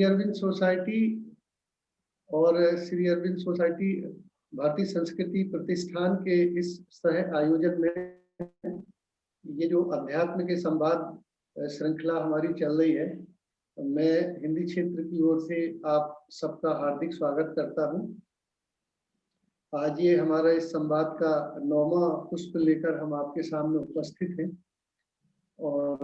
Shri Arvind society और Shri Arvind society भारतीय संस्कृति प्रतिष्ठान के इस सह आयोजन में ये जो अध्यात्म के संवाद श्रृंखला हमारी चल रही है, मैं हिंदी क्षेत्र की ओर से आप सबका हार्दिक स्वागत करता हूं। आज ये हमारा इस संवाद का 9वां पुष्प लेकर हम आपके सामने उपस्थित हैं और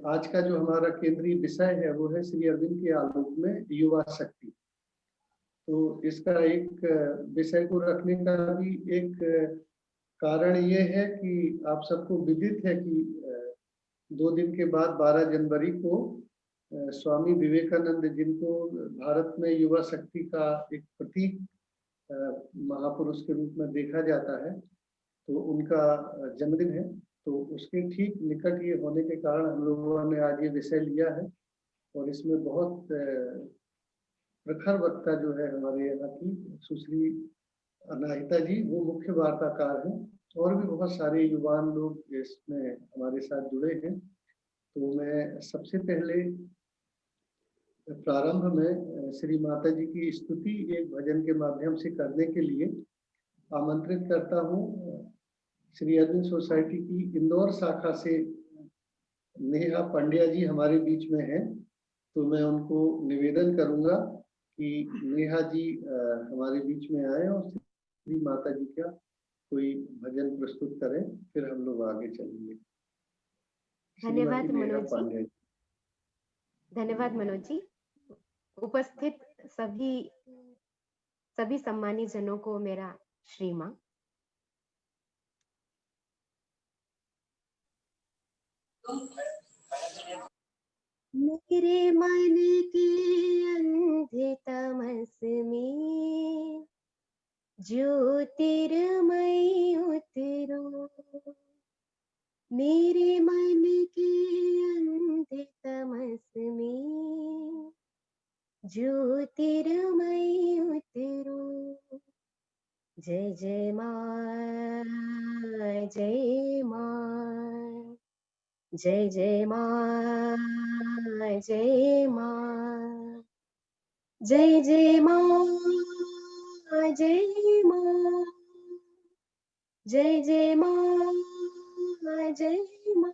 आज का जो हमारा केंद्रीय विषय है वो है श्री अरविंद के आलोक में युवा शक्ति। तो इसका एक विषय को रखने का भी एक कारण ये है कि आप सबको विदित है कि 2 दिन के बाद 12 जनवरी को स्वामी विवेकानंद, जिनको भारत में युवा शक्ति का एक प्रतीक महापुरुष के रूप में देखा जाता है, तो उनका जन्मदिन है। तो उसके ठीक निकट ये होने के कारण हम लोगों ने आज ये विषय लिया है और इसमें बहुत प्रखर वक्ता जो है हमारे यहाँ की सुश्री अनाहिता जी, वो मुख्य वार्ताकार हैं और भी बहुत सारे युवान लोग इसमें हमारे साथ जुड़े हैं। तो मैं सबसे पहले प्रारंभ में श्री माता जी की स्तुति एक भजन के माध्यम से करने के लिए आमंत्रित करता हूँ श्री अरविंद सोसाइटी की इंदौर शाखा से नेहा पंड्या जी हमारे बीच में हैं। तो मैं उनको निवेदन करूंगा कि नेहा जी हमारे बीच में आए और श्री माता जी का कोई भजन प्रस्तुत करें, फिर हम लोग आगे चलेंगे। धन्यवाद मनोज जी। धन्यवाद मनोज जी। उपस्थित सभी सम्मानित जनों को मेरा श्रीमा। मेरे मन के अंधे तमस में ज्योतिर्मय उतरो, मेरे मन के अंधे तमस में ज्योतिर्मय उतरो। जय जय माँ, जय माँ, जय जय माँ, जय माँ, जय जय माँ, जय माँ, जय जय माँ, जय माँ।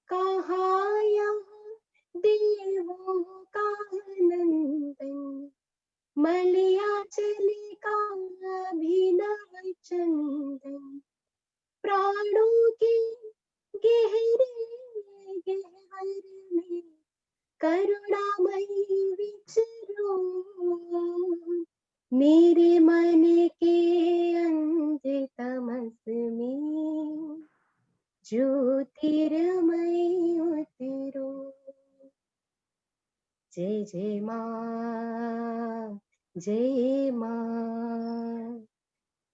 कहाँ यहाँ देवों का नंदन, मलिया चले का अभिनव चंदन, प्राणों के गहरे गहवर में करुणामयी विचरो, मेरे मन के अंधे तमस में ज्योतिर्मय उतरो। जय जय माँ, जय माँ,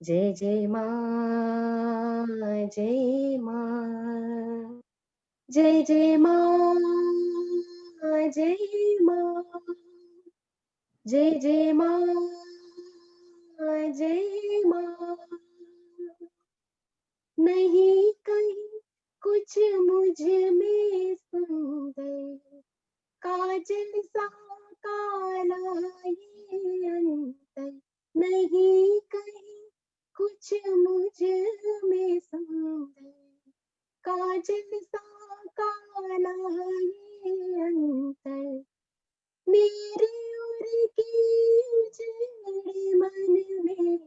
जय जय माँ, जय माँ, जय जय माँ, जय माँ, जय जय माँ, जय माँ। नहीं कहीं कुछ मुझ में सुंदर, काजल सा काला ये अंतर, नहीं कहीं कुछ मुझ में सुंदर, काजल सा काला ये अंतर, मेरे उर की उजड़े मन में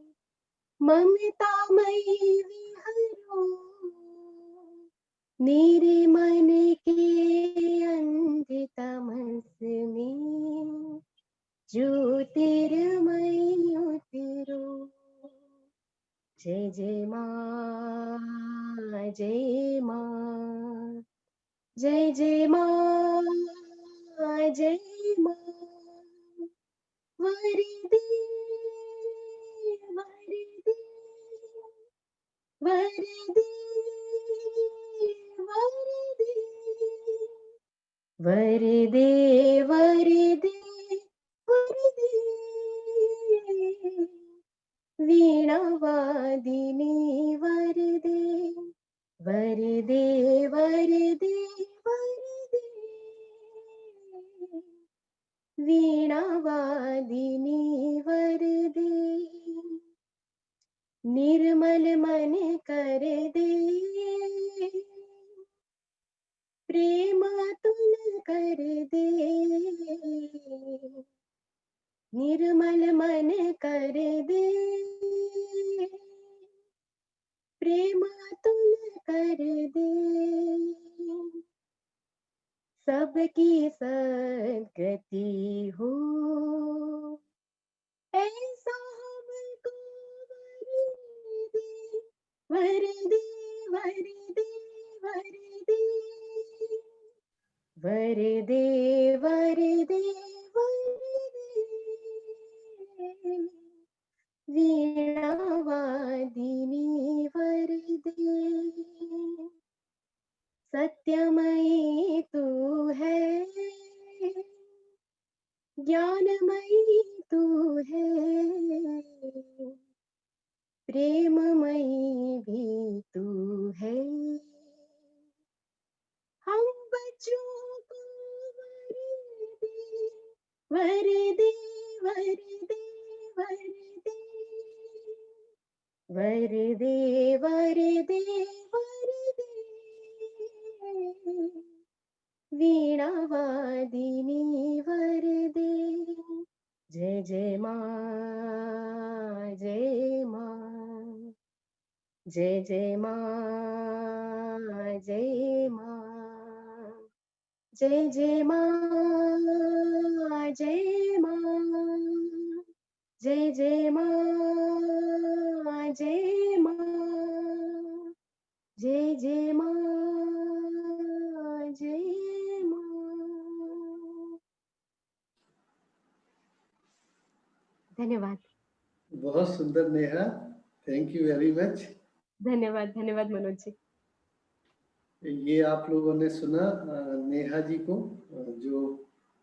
ममतामयी विहरो, मेरे मन के अंधे तमस में ज्योतिर्मय उतरो। जय जय माँ, जय माँ, जय जय माँ, जय माँ। वरदे वरदे वरदे वरदे वरदे वरदे, वीणा वादिनी वरदे वरदे वरदे वरदे, वीणा वादिनी वरदे निर्मल मन कर दे प्रेम अतुल कर दे निर्मल मन कर दे प्रेम अतुल कर दे सबकी सद्गति हो ऐसा हमको वर दे वर दे वर दे वर दे वर दे वर दे वीणा वादिनी वरदे सत्यमयी तू है ज्ञानमयी तू है प्रेममयी भी तू है हम बच्चों को वर दे वर दे वर दे वर दे वर दे वर दे वीणा वादिनी वर दे जय जय माँ जय माँ जय जय माँ जय माँ जय जय माँ जय माँ जय जय माँ जय माँ जय जय माँ जय माँ। धन्यवाद। बहुत सुंदर Neha, thank you very much. धन्यवाद धन्यवाद मनोज जी। ये आप लोगों ने सुना नेहा जी को, जो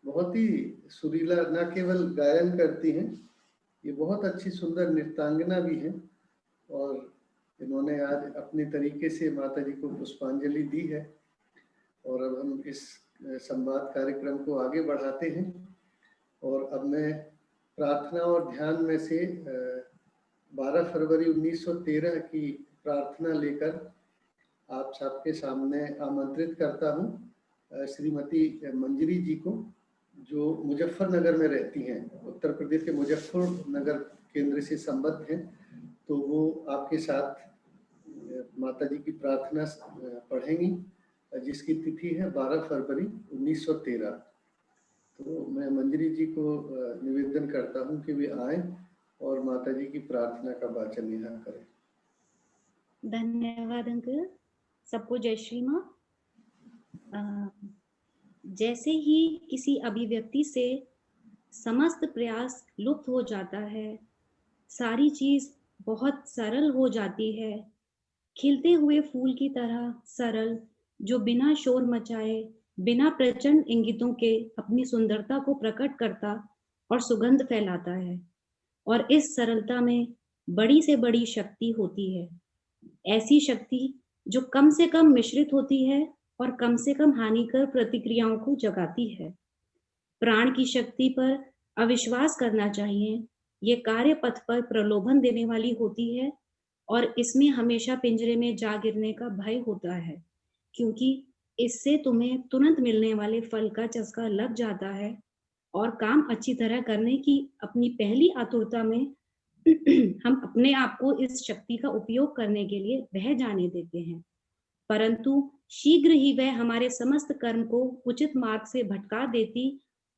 बहुत ही सुरीला न केवल गायन करती हैं, ये बहुत अच्छी सुंदर नृत्यांगना भी हैं और इन्होंने आज अपने तरीके से माता जी को पुष्पांजलि दी है। और अब हम इस संवाद कार्यक्रम को आगे बढ़ाते हैं और अब मैं प्रार्थना और ध्यान में से 12 फरवरी 1913 की प्रार्थना लेकर आप सबके सामने आमंत्रित करता हूँ श्रीमती मंजरी जी को, जो मुजफ्फरनगर में रहती हैं, उत्तर प्रदेश के मुजफ्फरनगर केंद्र से संबद्ध हैं। तो वो आपके साथ माता जी की प्रार्थना पढ़ेंगी, जिसकी तिथि है 12 फरवरी 1913। तो मैं मंजरी जी को निवेदन करता हूँ कि वे आए और माता जी की प्रार्थना का वाचन यहाँ करें। धन्यवाद अंकल। सबको जय श्री माँ। जैसे ही किसी अभिव्यक्ति से समस्त प्रयास लुप्त हो जाता है, सारी चीज बहुत सरल हो जाती है, खिलते हुए फूल की तरह सरल, जो बिना शोर मचाए, बिना प्रचंड इंगितों के अपनी सुंदरता को प्रकट करता और सुगंध फैलाता है। और इस सरलता में बड़ी से बड़ी शक्ति होती है, ऐसी शक्ति जो कम से कम मिश्रित होती है और कम से कम हानिकर प्रतिक्रियाओं को जगाती है। प्राण की शक्ति पर अविश्वास करना चाहिए। ये कार्य पथ पर प्रलोभन देने वाली होती है और इसमें हमेशा पिंजरे में जा गिरने का भय होता है, क्योंकि इससे तुम्हें तुरंत मिलने वाले फल का चस्का लग जाता है और काम अच्छी तरह करने की अपनी पहली आतुरता में हम अपने आप को इस शक्ति का उपयोग करने के लिए बह जाने देते हैं, परंतु शीघ्र ही वह हमारे समस्त कर्म को उचित मार्ग से भटका देती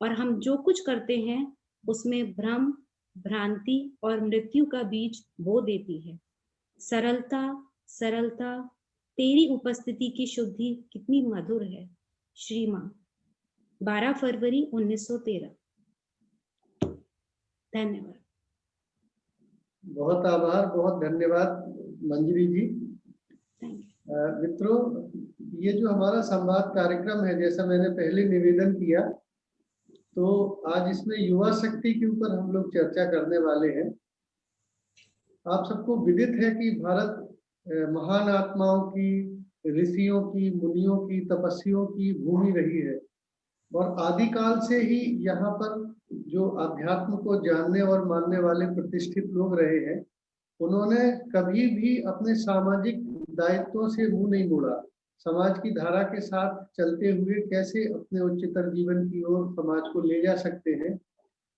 और हम जो कुछ करते हैं उसमें भ्रम, भ्रांति और मृत्यु का बीज बो देती है। सरलता, सरलता, तेरी उपस्थिति की शुद्धि कितनी मधुर है। श्री माँ, 12 फरवरी 1913। धन्यवाद। बहुत आभार, बहुत धन्यवाद मंजरी जी। मित्रों, ये जो हमारा संवाद कार्यक्रम है, जैसा मैंने पहले निवेदन किया, तो आज इसमें युवा शक्ति के ऊपर हम लोग चर्चा करने वाले हैं। आप सबको विदित है कि भारत महान आत्माओं की, ऋषियों की, मुनियों की, तपस्वियों की भूमि रही है और आदिकाल से ही यहाँ पर जो अध्यात्म को जानने और मानने वाले प्रतिष्ठित लोग रहे हैं, उन्होंने कभी भी अपने सामाजिक दायित्वों से मुंह नहीं मोड़ा। समाज की धारा के साथ चलते हुए कैसे अपने उच्चतर जीवन की ओर समाज को ले जा सकते हैं,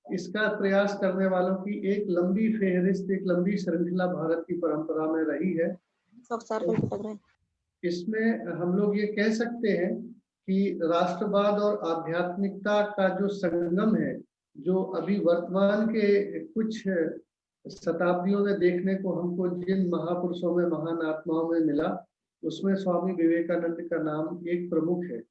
इसका प्रयास करने वालों की एक लंबी फेहरिस्त, एक लंबी श्रृंखला भारत की परंपरा में रही है। इसमें हम लोग ये कह सकते हैं कि राष्ट्रवाद और आध्यात्मिकता का जो संगम है, जो अभी वर्तमान के कुछ शताब्दियों में देखने को हमको जिन महापुरुषों में, महान आत्माओं में मिला, उसमें स्वामी विवेकानंद का नाम एक प्रमुख है।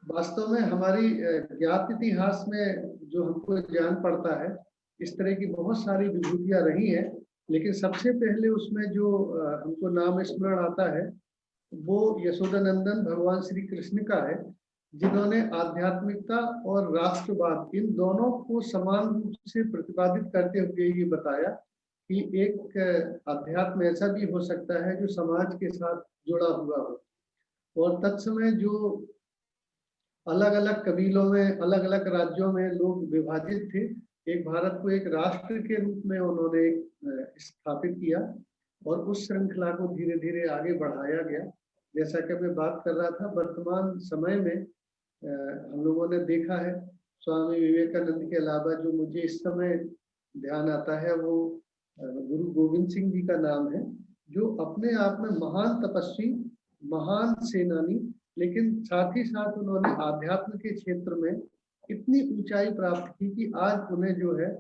वास्तव में हमारी ज्ञात इतिहास में जो हमको जान पड़ता है, इस तरह की बहुत सारी विभूतियां रही हैं, लेकिन सबसे पहले उसमें जो हमको नाम स्मरण आता है वो यशोदानंदन भगवान श्री कृष्ण का है, जिन्होंने आध्यात्मिकता और राष्ट्रवाद इन दोनों को समान रूप से प्रतिपादित करते हुए ये बताया कि एक अध्यात्म ऐसा भी हो सकता है जो समाज के साथ जुड़ा हुआ हो। और तत्समय जो अलग अलग कबीलों में, अलग अलग राज्यों में लोग विभाजित थे, एक भारत को एक राष्ट्र के रूप में उन्होंने स्थापित किया और उस श्रृंखला को धीरे धीरे आगे बढ़ाया गया। जैसा कि मैं बात कर रहा था, वर्तमान समय में हम लोगों ने देखा है, स्वामी विवेकानंद के अलावा जो मुझे इस समय ध्यान आता है वो गुरु गोविंद सिंह जी का नाम है, जो अपने आप में महान तपस्वी, महान सेनानी, लेकिन साथ ही साथ उन्होंने आध्यात्म के क्षेत्र में इतनी ऊंचाई प्राप्त की कि आज उन्हें जो है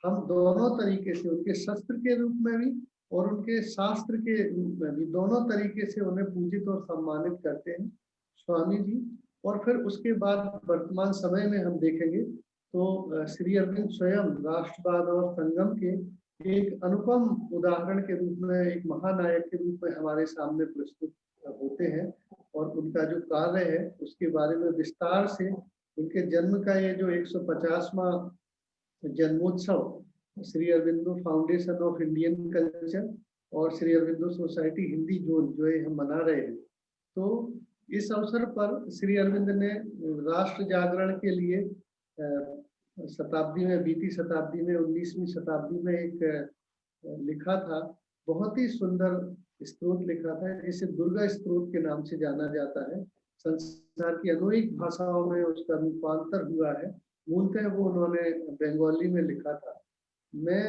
हम दोनों तरीके से, उनके शस्त्र के रूप में भी और उनके शास्त्र के रूप में भी, दोनों तरीके से उन्हें पूजित और सम्मानित करते हैं स्वामी जी। और फिर उसके बाद वर्तमान समय में हम देखेंगे तो श्री अरविंद स्वयं राष्ट्रवाद और संगम के एक अनुपम उदाहरण के रूप में, एक महानायक के रूप में हमारे सामने प्रस्तुत होते हैं। और उनका जो कार्य है उसके बारे में विस्तार से, उनके जन्म का ये जो 150वां जन्मोत्सव Shri Aurobindo foundation of Indian culture और श्री अरविंदो सोसाइटी हिंदी जोन जो है हम मना रहे हैं, तो इस अवसर पर श्री अरविंद ने राष्ट्र जागरण के लिए शताब्दी में, बीती शताब्दी में, 19वीं शताब्दी में एक लिखा था, बहुत ही सुंदर स्त्रोत लिखा था, जिसे दुर्गा स्त्रोत के नाम से जाना जाता है। संसार की अनेक भाषाओं में उसका रूपांतर हुआ है। मूलतः वो उन्होंने बंगाली में लिखा था। मैं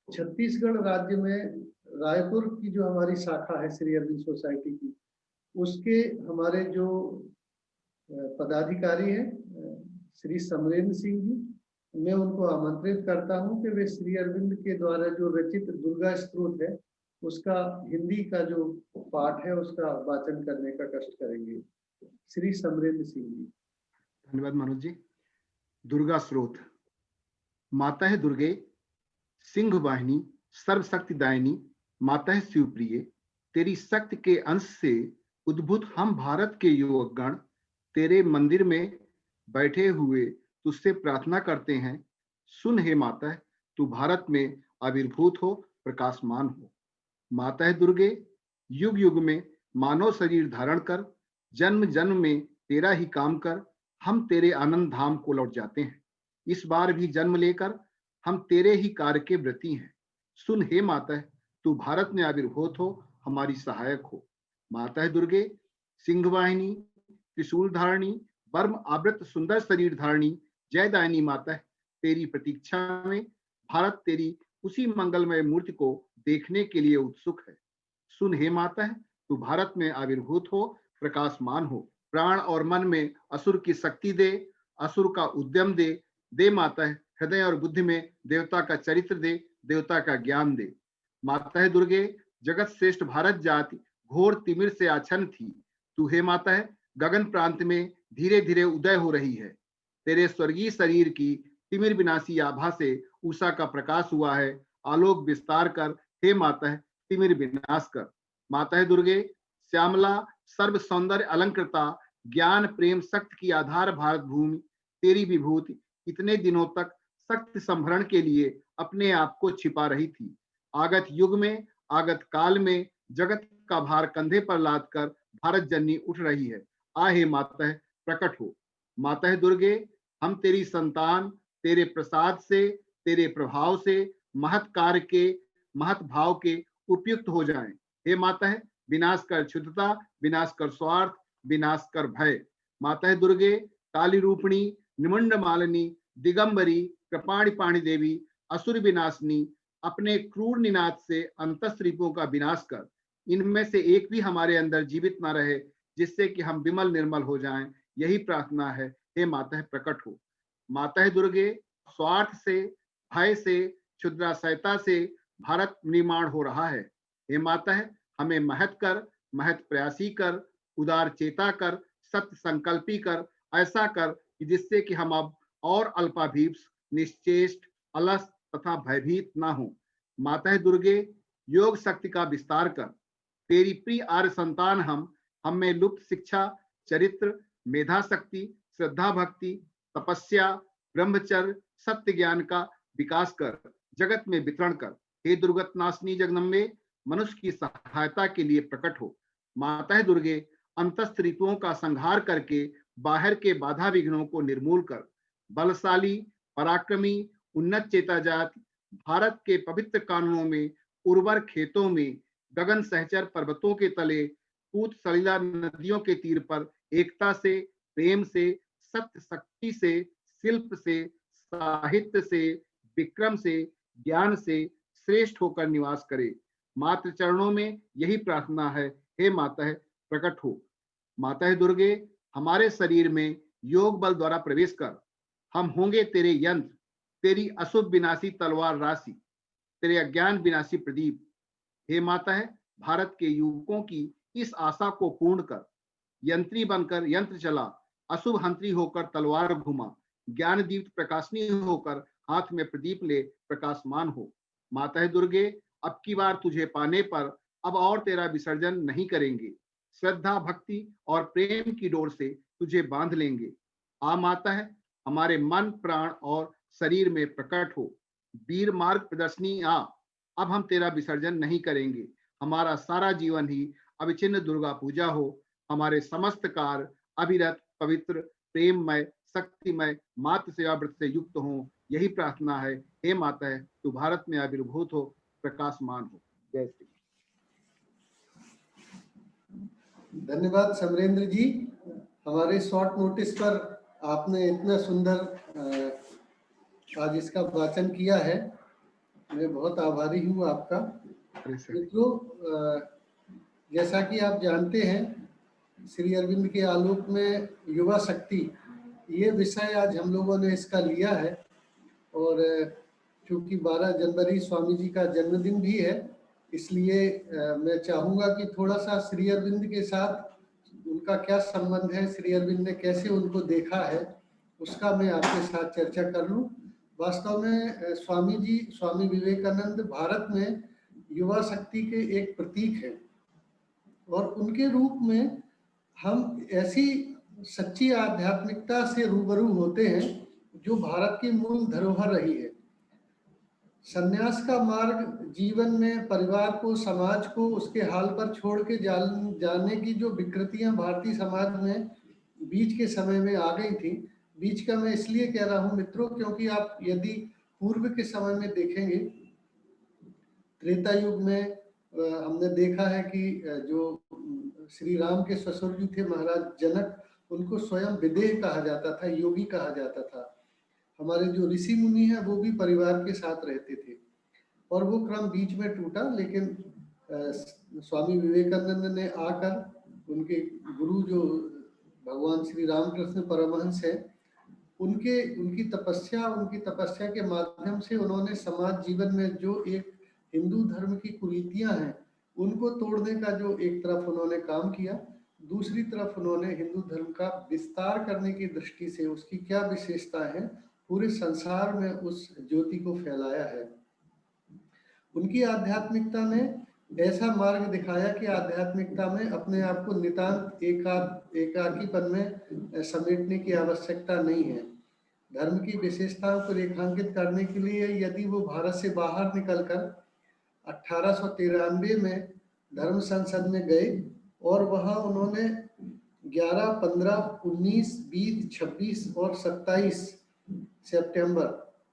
छत्तीसगढ़ राज्य में रायपुर की जो हमारी शाखा है श्री अरविंद सोसाइटी की, उसके हमारे जो पदाधिकारी हैं श्री समरेंद्र सिंह जी, मैं उनको आमंत्रित करता हूं कि वे श्री अरविंद के द्वारा जो रचित दुर्गा स्तोत्र है उसका हिंदी का जो पाठ है उसका वाचन करने का कष्ट करेंगे। श्री समरेंद्र सिंह जी। धन्यवाद मनोज जी। दुर्गा स्तोत्र। माता है दुर्गे सिंह वाहिनी सर्वशक्ति दायिनी, माता है शिवप्रिय, तेरी शक्ति के अंश से उद्भूत हम भारत के युवक गण तेरे मंदिर में बैठे हुए तुझसे प्रार्थना करते हैं। सुन हे माता, तू भारत में आविर्भूत हो, प्रकाशमान हो। माता है दुर्गे, युग युग में मानव शरीर धारण कर, जन्म जन्म में तेरा ही काम कर, हम तेरे आनंद धाम को लौट जाते हैं। इस बार भी जन्म लेकर हम तेरे ही कार्य के व्रती हैं। सुन हे माता, तू भारत में आविर्भूत हो, हमारी सहायक हो। माता है दुर्गे, सिंहवाहिनी त्रिशूल धारणी, वर्म आवृत सुंदर शरीर धारणी, जयदायिनी माता, तेरी प्रतीक्षा में भारत तेरी उसी मंगलमय मूर्ति को देखने के लिए उत्सुक है। सुन हे माता, तू भारत में आविर्भूत हो, प्रकाशमान हो। प्राण और मन में असुर की शक्ति दे, असुर का उद्यम दे। दे माता, हृदय और बुद्धि में देवता का चरित्र दे, देवता का ज्ञान दे। माता है दुर्गे, जगत श्रेष्ठ भारत जाति घोर तिमिर से आच्छन्न थी। तू हे माता है गगन प्रांत में धीरे धीरे उदय हो रही है। तेरे स्वर्गीय शरीर की तिमिर विनाशी आभा से उषा का प्रकाश हुआ है। आलोक विस्तार कर हे माता, तिमिर विनाश कर। माता है दुर्गे, श्यामला सर्व सौंदर्य अलंकृता, ज्ञान प्रेम शक्ति की आधार भारत भूमि, तेरी विभूति इतने दिनों तक शक्ति संभरण के लिए अपने आप को छिपा रही थी। आगत युग में, आगत काल में जगत का भार कंधे पर लाद कर भारत जननी उठ रही है। आहे माता, प्रकट हो। माता है दुर्गे, हम तेरी संतान तेरे प्रसाद से, तेरे प्रभाव से महत् कार्य के, महत् भाव के उपयुक्त हो जाएं। हे माता है, विनाश कर क्षुद्धता, विनाश कर स्वार्थ, विनाश कर भय। माता है दुर्गे, काली रूपिणी, निमुंड मालिनी, दिगंबरी, कृपाणी पाणी देवी, असुर विनाशनी, अपने क्रूर निनाद से अंतस्त्रीपों का विनाश कर। इनमें से एक भी हमारे अंदर जीवित ना रहे, जिससे कि हम विमल निर्मल हो जाएं। यही प्रार्थना है। हे माता है, प्रकट हो। माता है दुर्गे, स्वार्थ से, भय से, क्षुद्राशयता से भारत निर्माण हो रहा है। हे माता है, हमें महत कर, महत प्रयासी कर, उदार चेता कर, सत्य संकल्पी कर, ऐसा कर कि जिससे कि हम अब और अल्पाभीप्स, निश्चेष्ट, अलस तथा भयभीत ना हो। माता है दुर्गे, योग शक्ति का विस्तार कर। तेरी प्रिय आर्य संतान हम में लुप्त शिक्षा, चरित्र, मेधा शक्ति, श्रद्धा भक्ति, तपस्या, ब्रह्मचर्य, सत्य ज्ञान का विकास कर, जगत में वितरण कर। हे दुर्गत नाशनी जगदम्बे, मनुष्य की सहायता के लिए प्रकट हो। माता है दुर्गे, अंतस्थ ऋतुओं का संहार करके बाहर के बाधा विघ्नों को निर्मूल कर। बलशाली, पराक्रमी, उन्नत चेता जाति भारत के पवित्र कानूनों में, उर्वर खेतों में, गगन सहचर पर्वतों के तले, कूद सलिला नदियों के तीर पर एकता से, प्रेम से, सत्य शक्ति से, शिल्प से, साहित्य से, विक्रम से, ज्ञान से श्रेष्ठ होकर निवास करे। मात्र चरणों में यही प्रार्थना है। हे माता है, प्रकट हो। माता है दुर्गे, हमारे शरीर में योग बल द्वारा प्रवेश कर। हम होंगे तेरे यंत्र, तेरी अशुभ विनाशी तलवार राशि, तेरे अज्ञान विनाशी प्रदीप। हे माता है, भारत के युवकों की इस आशा को पूर्ण कर। यंत्री बनकर यंत्र चला, अशुभ हंत्री होकर तलवार घुमा, ज्ञान दीप्त प्रकाशनी होकर हाथ में प्रदीप ले प्रकाशमान हो। माता है दुर्गे, अब की बार तुझे पाने पर अब और तेरा विसर्जन नहीं करेंगे। श्रद्धा, भक्ति और प्रेम की डोर से तुझे बांध लेंगे। आ माता है, हमारे मन, प्राण और शरीर में प्रकट हो। वीर मार्ग प्रदर्शनी आ, अब हम तेरा विसर्जन नहीं करेंगे। हमारा सारा जीवन ही अविच्छिन्न दुर्गा पूजा हो। हमारे समस्त कार्य अविरत, पवित्र, प्रेममय, शक्तिमय, मातृ सेवा व्रत से युक्त हो। यही प्रार्थना है। हे माता है, तू भारत में आविर्भूत हो, प्रकाशमान हो। जय श्री। धन्यवाद समरेंद्र जी, हमारे शॉर्ट नोटिस पर आपने इतना सुंदर आज इसका वाचन किया है। मैं बहुत आभारी हूँ आपका। मित्रों, जैसा कि आप जानते हैं, श्री अरविंद के आलोक में युवा शक्ति, ये विषय आज हम लोगों ने इसका लिया है। और चूंकि 12 जनवरी स्वामी जी का जन्मदिन भी है, इसलिए मैं चाहूँगा कि थोड़ा सा श्री अरविंद के साथ उनका क्या संबंध है, श्री अरविंद ने कैसे उनको देखा है, उसका मैं आपके साथ चर्चा कर लूँ। वास्तव में स्वामी जी, स्वामी विवेकानंद भारत में युवा शक्ति के एक प्रतीक हैं और उनके रूप में हम ऐसी सच्ची आध्यात्मिकता से रूबरू होते हैं जो भारत की मूल धरोहर रही है। संन्यास का मार्ग जीवन में परिवार को, समाज को उसके हाल पर छोड़ के जाने की जो विकृतियां भारतीय समाज में बीच के समय में आ गई थी। बीच का मैं इसलिए कह रहा हूं मित्रों, क्योंकि आप यदि पूर्व के समय में देखेंगे, त्रेता युग में हमने देखा है कि जो श्री राम के ससुर जी थे महाराज जनक, उनको स्वयं विदेह कहा जाता था, योगी कहा जाता था। हमारे जो ऋषि मुनि हैं वो भी परिवार के साथ रहते थे और वो क्रम बीच में टूटा। लेकिन स्वामी विवेकानंद ने आकर, उनके गुरु जो भगवान श्री रामकृष्ण परमहंस है, उनकी तपस्या के माध्यम से उन्होंने समाज जीवन में जो एक हिंदू धर्म की कुरीतियां हैं उनको तोड़ने का जो एक तरफ उन्होंने काम किया, दूसरी तरफ उन्होंने हिंदू धर्म का विस्तार करने की दृष्टि से उसकी क्या विशेषता है पूरे संसार में उस ज्योति को फैलाया है। उनकी आध्यात्मिकता ने ऐसा मार्ग दिखाया कि आध्यात्मिकता में अपने आप को नितांत एकाकीपन में समेटने की आवश्यकता नहीं है। धर्म की विशेषताओं को रेखांकित करने के लिए यदि वो भारत से बाहर निकलकर 1893 में धर्म संसद में गए और वहां उन्होंने 11, 15, 19, 20, 26 और 27 सितंबर,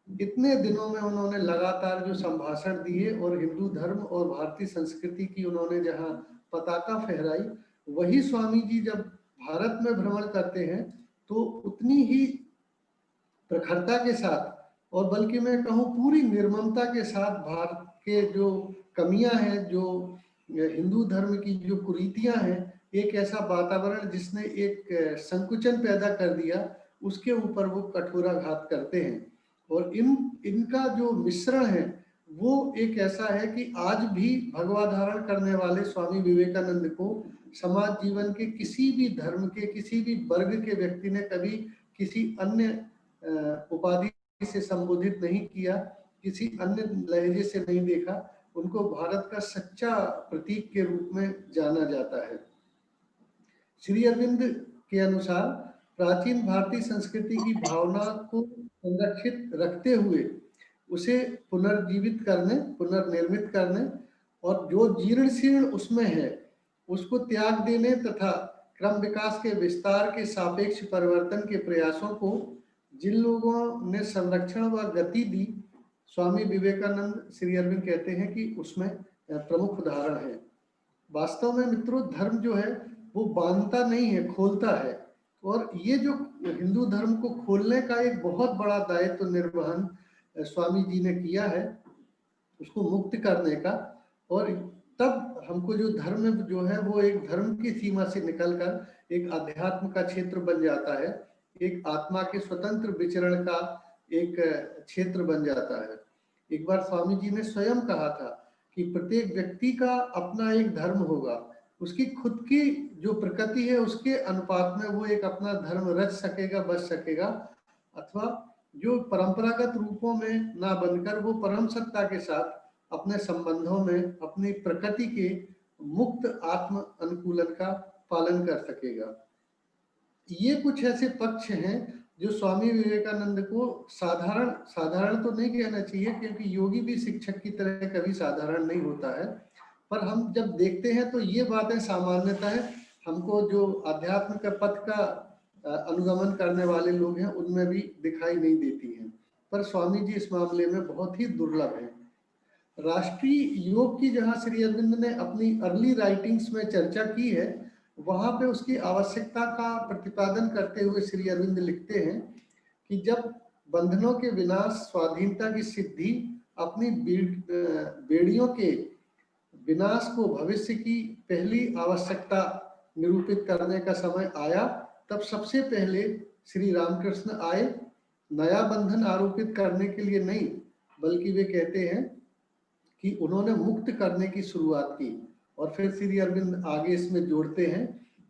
इतने दिनों में उन्होंने लगातार जो संभाषण दिए और हिंदू धर्म और भारतीय संस्कृति की उन्होंने जहां पताका फहराई, वही स्वामी जी जब भारत में भ्रमण करते हैं तो उतनी ही प्रखरता के साथ, और बल्कि मैं कहूँ पूरी निर्ममता के साथ, भारत के जो कमियां हैं, जो हिंदू धर्म की जो कुरीतियां हैं, एक ऐसा वातावरण जिसने एक संकुचन पैदा कर दिया, उसके ऊपर वो कठोराघात करते हैं। और इनका जो मिश्रण है वो एक ऐसा है कि आज भी भगवा धारण करने वाले स्वामी विवेकानंद को समाज जीवन के किसी भी धर्म के, किसी भी वर्ग के व्यक्ति ने कभी किसी अन्य उपाधि से संबोधित नहीं किया, किसी अन्य लहजे से नहीं देखा। उनको भारत का सच्चा प्रतीक के रूप में जाना जाता है। श्री अरविंद के अनुसार प्राचीन भारतीय संस्कृति की भावना को संरक्षित रखते हुए उसे पुनर्जीवित करने, पुनर्निर्मित करने और जो जीर्ण शीर्ण उसमें है उसको त्याग देने तथा क्रम विकास के विस्तार के सापेक्ष परिवर्तन के प्रयासों को जिन लोगों ने संरक्षण व गति दी, स्वामी विवेकानंद श्री अरविंद कहते हैं कि उसमें प्रमुख उदाहरण है। वास्तव में मित्रों, धर्म जो है वो बांधता नहीं है, खोलता है। और ये जो हिंदू धर्म को खोलने का एक बहुत बड़ा दायित्व निर्वहन स्वामी जी ने किया है, उसको मुक्त करने का, और तब हमको जो धर्म जो है वो एक धर्म की सीमा से निकलकर एक अध्यात्म का क्षेत्र बन जाता है, एक आत्मा के स्वतंत्र विचरण का एक क्षेत्र बन जाता है। एक बार स्वामी जी ने स्वयं कहा था कि प्रत्येक व्यक्ति का अपना एक धर्म होगा, उसकी खुद की जो प्रकृति है उसके अनुपात में वो एक अपना धर्म रच सकेगा, बच सकेगा, अथवा जो परंपरागत रूपों में ना बनकर वो परम सत्ता के साथ अपने संबंधों में अपनी प्रकृति के मुक्त आत्म अनुकूलन का पालन कर सकेगा। ये कुछ ऐसे पक्ष हैं जो स्वामी विवेकानंद को साधारण तो नहीं कहना चाहिए, क्योंकि योगी भी शिक्षक की तरह कभी साधारण नहीं होता है, पर हम जब देखते हैं तो ये बातें सामान्यतः है हमको जो आध्यात्म का पथ का अनुगमन करने वाले लोग हैं उनमें भी दिखाई नहीं देती हैं, पर स्वामी जी इस मामले में बहुत ही दुर्लभ हैं। राष्ट्रीय योग की जहां श्री अरविंद ने अपनी अर्ली राइटिंग्स में चर्चा की है, वहां पे उसकी आवश्यकता का प्रतिपादन करते हुए श्री अरविंद लिखते हैं कि जब बंधनों के विनाश, स्वाधीनता की सिद्धि, अपनी बेड़ियों के विनाश को भविष्य की पहली आवश्यकता निरूपित करने का समय आया, तब सबसे पहले श्री रामकृष्ण आए, नया बंधन आरोपित करने के लिए नहीं, बल्कि वे कहते हैं कि उन्होंने मुक्त करने की शुरुआत की। और फिर श्री अरविंद आगे इसमें जोड़ते हैं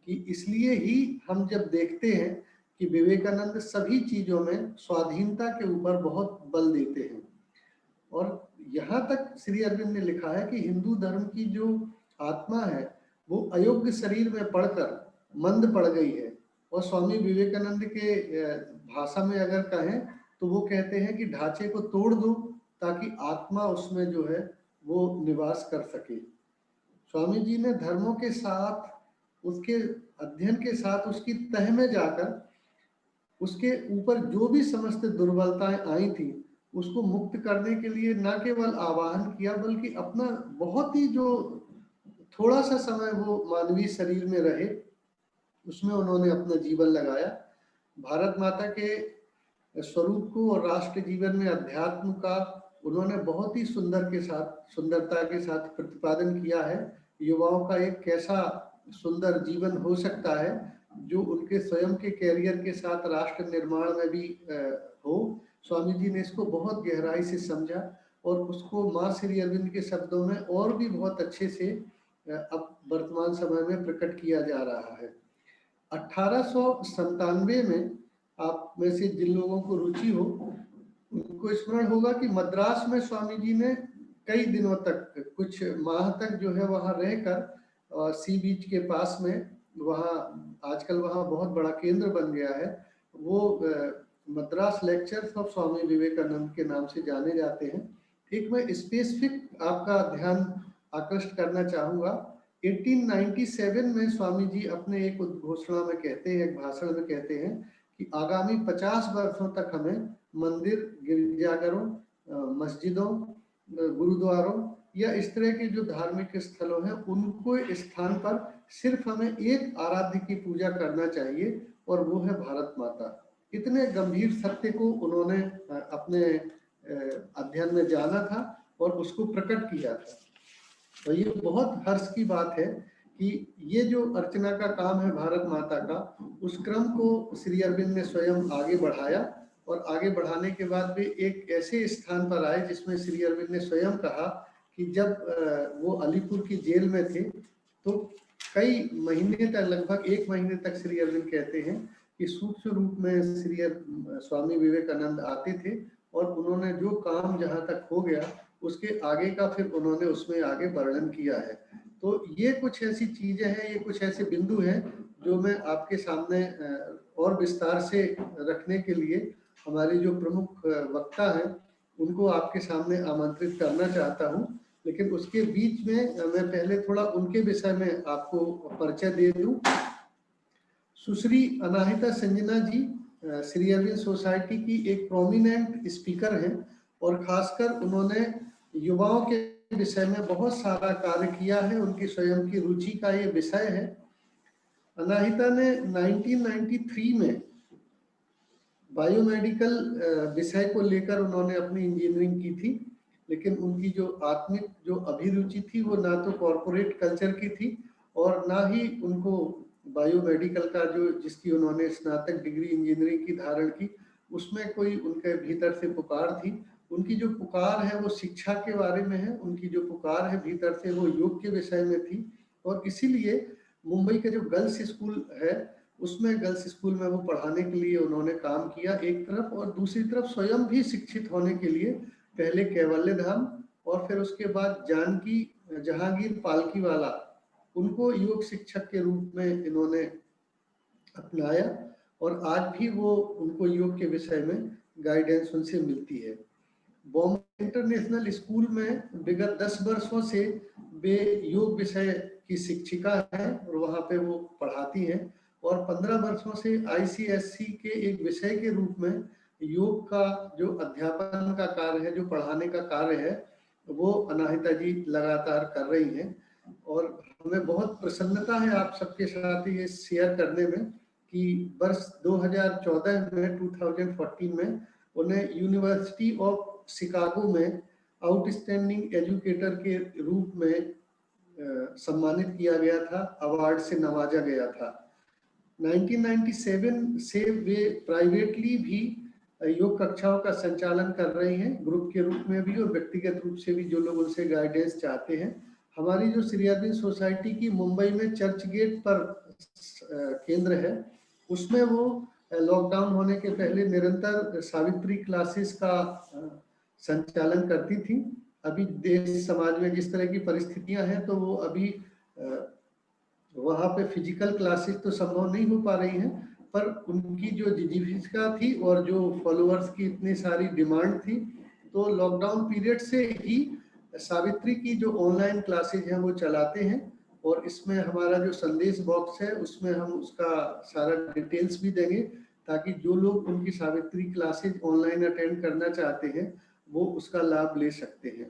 कि इसलिए ही हम जब देखते हैं कि विवेकानंद सभी चीजों में स्वाधीनता के ऊपर बहुत बल देते हैं। और यहाँ तक श्री अरविंद ने लिखा है कि हिंदू धर्म की जो आत्मा है वो अयोग्य शरीर में पड़कर मंद पड़ गई है। और स्वामी विवेकानंद के भाषा में अगर कहें तो वो कहते हैं कि ढांचे को तोड़ दो ताकि आत्मा उसमें जो है वो निवास कर सके। स्वामी जी ने धर्मों के साथ, उसके अध्ययन के साथ, उसकी तह में जाकर उसके ऊपर जो भी समस्त दुर्बलताएं आई थी उसको मुक्त करने के लिए न केवल आह्वान किया, बल्कि अपना बहुत ही जो थोड़ा सा समय वो मानवीय शरीर में रहे उसमें उन्होंने अपना जीवन लगाया। भारत माता के स्वरूप को और राष्ट्र जीवन में अध्यात्म का उन्होंने बहुत ही सुंदरता के साथ प्रतिपादन किया है। युवाओं का एक कैसा सुंदर जीवन हो सकता है जो उनके स्वयं के कैरियर के साथ राष्ट्र निर्माण में भी हो। स्वामी जी ने इसको बहुत गहराई से समझा और उसको माँ श्री अरविंद के शब्दों में और भी बहुत अच्छे से अब वर्तमान समय में प्रकट किया जा रहा है। 1897 में आप में से जिन लोगों को रुचि हो उनको स्मरण होगा कि मद्रास में स्वामी जी ने कई दिनों तक, कुछ माह तक जो है वहाँ रहकर सी बीच के पास में, वहाँ आजकल वहाँ बहुत बड़ा केंद्र बन गया है, वो मद्रास लेक्चर्स ऑफ स्वामी विवेकानंद के नाम से जाने जाते हैं। एक मैं स्पेसिफिक आपका ध्यान आकृष्ट करना चाहूँगा। 1897 में स्वामी जी अपने एक उद्घोषणा में कहते हैं, एक भाषण में कहते हैं कि आगामी 50 वर्षों तक हमें मंदिर, गिरजाघरों, मस्जिदों, गुरुद्वारों या इस तरह के जो धार्मिक स्थलों हैं उनको स्थान पर सिर्फ हमें एक आराध्य की पूजा करना चाहिए और वो है भारत माता। इतने गंभीर सत्य को उन्होंने अपने अध्ययन में जाना था और उसको प्रकट किया था। तो ये बहुत हर्ष की बात है कि ये जो अर्चना का काम है भारत माता का, उस क्रम को श्री अरविंद ने स्वयं आगे बढ़ाया और आगे बढ़ाने के बाद भी एक ऐसे स्थान पर आए जिसमें श्री अरविंद ने स्वयं कहा कि जब वो अलीपुर की जेल में थे तो कई महीने तक, लगभग 1 महीने तक श्री अरविंद कहते हैं कि सूक्ष्म रूप में स्वामी विवेकानंद आते थे और उन्होंने जो काम जहाँ तक हो गया उसके आगे का फिर उन्होंने उसमें आगे वर्णन किया है। तो ये कुछ ऐसी चीजें हैं, ये कुछ ऐसे बिंदु हैं जो मैं आपके सामने और विस्तार से रखने के लिए हमारे जो प्रमुख वक्ता हैं उनको आपके सामने आमंत्रित करना चाहता हूं। लेकिन उसके बीच में मैं पहले थोड़ा उनके विषय में आपको परिचय दे दूं। सुश्री अनाहिता संजना जी श्री अरविंद सोसाइटी की एक प्रोमिनेंट स्पीकर हैं और खासकर उन्होंने युवाओं के विषय में बहुत सारा कार्य किया है, उनकी स्वयं की रुचि का ये विषय है। अनाहिता ने 1993 में बायोमेडिकल विषय को लेकर उन्होंने अपनी इंजीनियरिंग की थी, लेकिन उनकी जो आत्मिक जो अभिरुचि थी वो ना तो कॉरपोरेट कल्चर की थी और ना ही उनको बायोमेडिकल का जो जिसकी उन्होंने स्नातक डिग्री इंजीनियरिंग की धारण की उसमें कोई उनके भीतर से पुकार थी। उनकी जो पुकार है वो शिक्षा के बारे में है, उनकी जो पुकार है भीतर से वो योग के विषय में थी और इसीलिए मुंबई के जो गर्ल्स स्कूल है उसमें गर्ल्स स्कूल में वो पढ़ाने के लिए उन्होंने काम किया एक तरफ, और दूसरी तरफ स्वयं भी शिक्षित होने के लिए पहले कैवल्य धाम और फिर उसके बाद जानकी जहांगीर पालकीवाला उनको योग शिक्षक के रूप में इन्होंने अपनाया और आज भी वो उनको योग के विषय में गाइडेंस उनसे मिलती है। बॉम्बे इंटरनेशनल स्कूल में विगत 10 वर्षों से वे योग विषय की शिक्षिका हैं और वहाँ पे वो पढ़ाती हैं और 15 वर्षों से ICSC के एक विषय के रूप में योग का जो अध्यापन का कार्य है, जो पढ़ाने का कार्य है, वो अनाहिता जी लगातार कर रही हैं और हमें बहुत प्रसन्नता है आप सबके साथ ये शेयर करने में कि वर्ष 2014 में 2014 में उन्हें यूनिवर्सिटी ऑफ शिकागो में आउटस्टैंडिंग एजुकेटर के रूप में सम्मानित किया गया था, अवार्ड से नवाजा गया था। 1997 से वे प्राइवेटली भी योग कक्षाओं का संचालन कर रही हैं, ग्रुप के रूप में भी और व्यक्तिगत रूप से भी जो लोग उनसे गाइडेंस चाहते हैं। हमारी जो श्री अरविंद सोसाइटी की मुंबई में चर्च गेट पर केंद्र है उसमें वो लॉकडाउन होने के पहले निरंतर सावित्री क्लासेस का संचालन करती थी। अभी देश समाज में जिस तरह की परिस्थितियां हैं तो वो अभी वहाँ पे फिजिकल क्लासेस तो संभव नहीं हो पा रही हैं, पर उनकी जो जिजीविका थी और जो फॉलोअर्स की इतनी सारी डिमांड थी तो लॉकडाउन पीरियड से ही सावित्री की जो ऑनलाइन क्लासेज हैं वो चलाते हैं और इसमें हमारा जो संदेश बॉक्स है उसमें हम उसका सारा डिटेल्स भी देंगे ताकि जो लोग उनकी सावित्री क्लासेज ऑनलाइन अटेंड करना चाहते हैं वो उसका लाभ ले सकते हैं।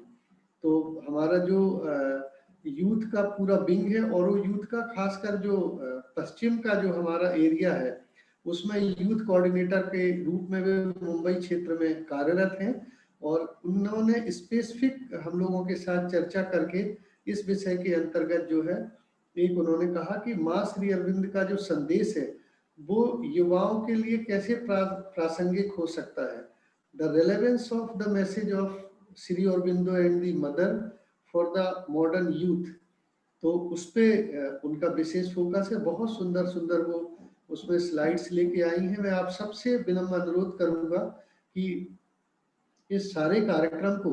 तो हमारा जो यूथ का पूरा विंग है और वो यूथ का खासकर जो पश्चिम का जो हमारा एरिया है उसमें यूथ कोऑर्डिनेटर के रूप में वे मुंबई क्षेत्र में कार्यरत हैं और उन्होंने स्पेसिफिक हम लोगों के साथ चर्चा करके इस विषय के अंतर्गत जो है एक उन्होंने कहा कि माँ श्री अरविंद का जो संदेश है वो युवाओं के लिए कैसे प्रासंगिक हो सकता है। The relevance of the message of Shri Aurobindo and the mother for the modern youth, तो उस पे उनका विशेष फोकस है। बहुत सुंदर सुंदर वो उसमें स्लाइड्स लेके आई हैं। मैं आप सबसे विनम्र अनुरोध करूंगा कि इस सारे कार्यक्रम को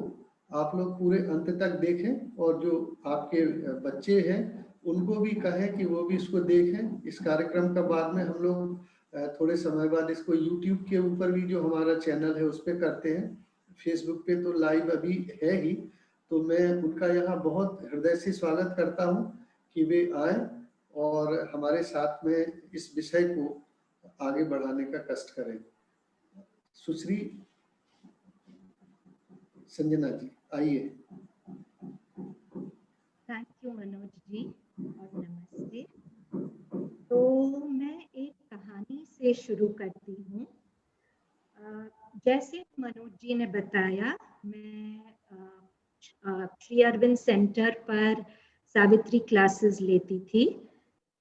आप लोग पूरे अंत तक देखें और जो आपके बच्चे हैं उनको भी कहें कि वो भी इसको देखें। इस कार्यक्रम का बाद में हम लोग थोड़े समय बाद इसको YouTube के ऊपर भी जो हमारा चैनल है उस पर करते हैं, फेसबुक पे तो लाइव अभी है ही। तो मैं उनका यहाँ बहुत हृदय से स्वागत करता हूँ कि वे आए और हमारे साथ में इस विषय को आगे बढ़ाने का कष्ट करें। सुश्री संजना जी आइए। थैंक यू मनोज जी और नमस्ते। तो मैं एक कहानी से शुरू करती हूँ। जैसे मनोज जी ने बताया, मैं श्री अरविंद सेंटर पर सावित्री क्लासेस लेती थी।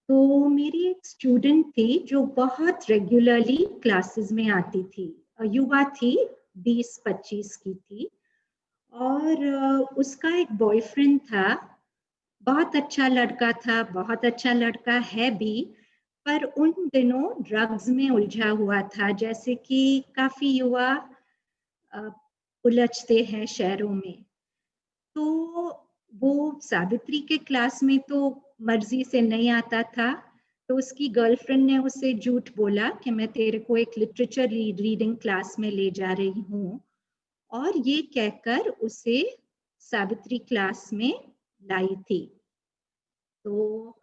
तो मेरी एक स्टूडेंट थी जो बहुत रेगुलरली क्लासेस में आती थी। युवा थी, 20-25 की थी, और उसका एक बॉयफ्रेंड था। बहुत अच्छा लड़का था, बहुत अच्छा लड़का है भी, पर उन दिनों ड्रग्स में उलझा हुआ था, जैसे कि काफी युवा उलझते हैं शहरों में। तो वो सावित्री के क्लास में तो मर्जी से नहीं आता था। तो उसकी गर्लफ्रेंड ने उसे झूठ बोला कि मैं तेरे को एक लिटरेचर रीडिंग क्लास में ले जा रही हूँ, और ये कहकर उसे सावित्री क्लास में लाई थी। तो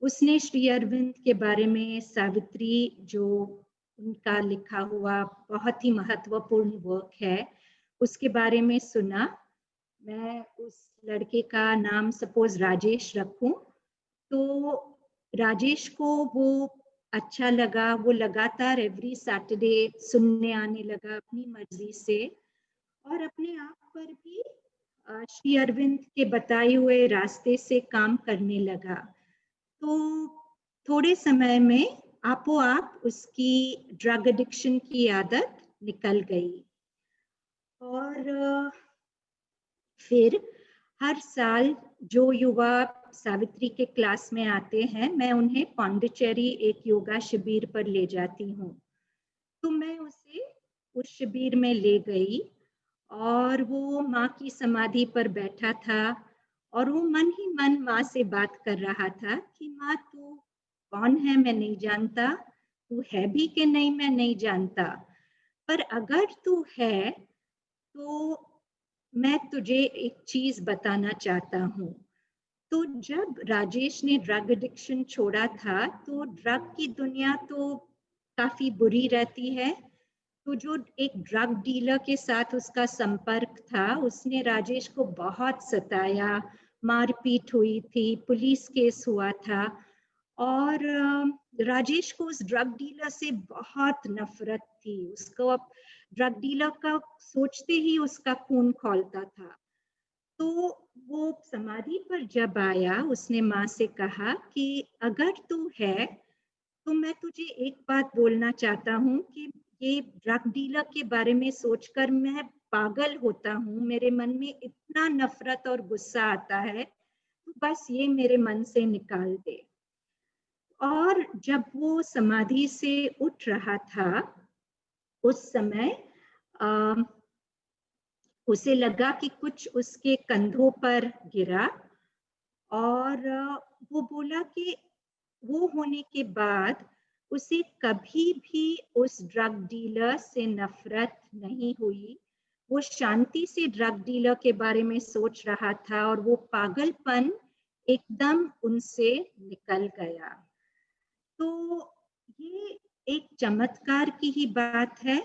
उसने श्री अरविंद के बारे में, सावित्री जो उनका लिखा हुआ बहुत ही महत्वपूर्ण वर्क है, उसके बारे में सुना। मैं उस लड़के का नाम सपोज राजेश रखूं, तो राजेश को वो अच्छा लगा। वो लगातार एवरी सैटरडे सुनने आने लगा अपनी मर्जी से, और अपने आप पर भी श्री अरविंद के बताए हुए रास्ते से काम करने लगा। तो थोड़े समय में आपो आप उसकी ड्रग एडिक्शन की आदत निकल गई। और फिर हर साल जो युवा सावित्री के क्लास में आते हैं, मैं उन्हें पांडिचेरी एक योगा शिविर पर ले जाती हूँ। तो मैं उसे उस शिविर में ले गई, और वो माँ की समाधि पर बैठा था, और वो मन ही मन माँ से बात कर रहा था कि माँ, तू कौन है मैं नहीं जानता, तू है भी कि नहीं मैं नहीं जानता, पर अगर तू है तो मैं तुझे एक चीज बताना चाहता हूँ। तो जब राजेश ने ड्रग एडिक्शन छोड़ा था, तो ड्रग की दुनिया तो काफी बुरी रहती है। तो जो एक ड्रग डीलर के साथ उसका संपर्क था, उसने राजेश को बहुत सताया, मारपीट हुई थी, पुलिस केस हुआ था, और राजेश को उस ड्रग डीलर से बहुत नफरत थी। उसको अब ड्रग डीलर का सोचते ही उसका खून खौलता था। तो वो समाधि पर जब आया, उसने माँ से कहा कि अगर तू है तो मैं तुझे एक बात बोलना चाहता हूँ कि ये ड्रग डीलर के बारे में सोचकर मैं पागल होता हूँ। मेरे मन में इतना नफरत और गुस्सा आता है, तो बस ये मेरे मन से निकाल दे। और जब वो समाधि से उठ रहा था, उस समय उसे लगा कि कुछ उसके कंधों पर गिरा, और वो बोला कि वो होने के बाद उसे कभी भी उस ड्रग डीलर से नफरत नहीं हुई। वो शांति से ड्रग डीलर के बारे में सोच रहा था, और वो पागलपन एकदम उनसे निकल गया। तो ये एक चमत्कार की ही बात है।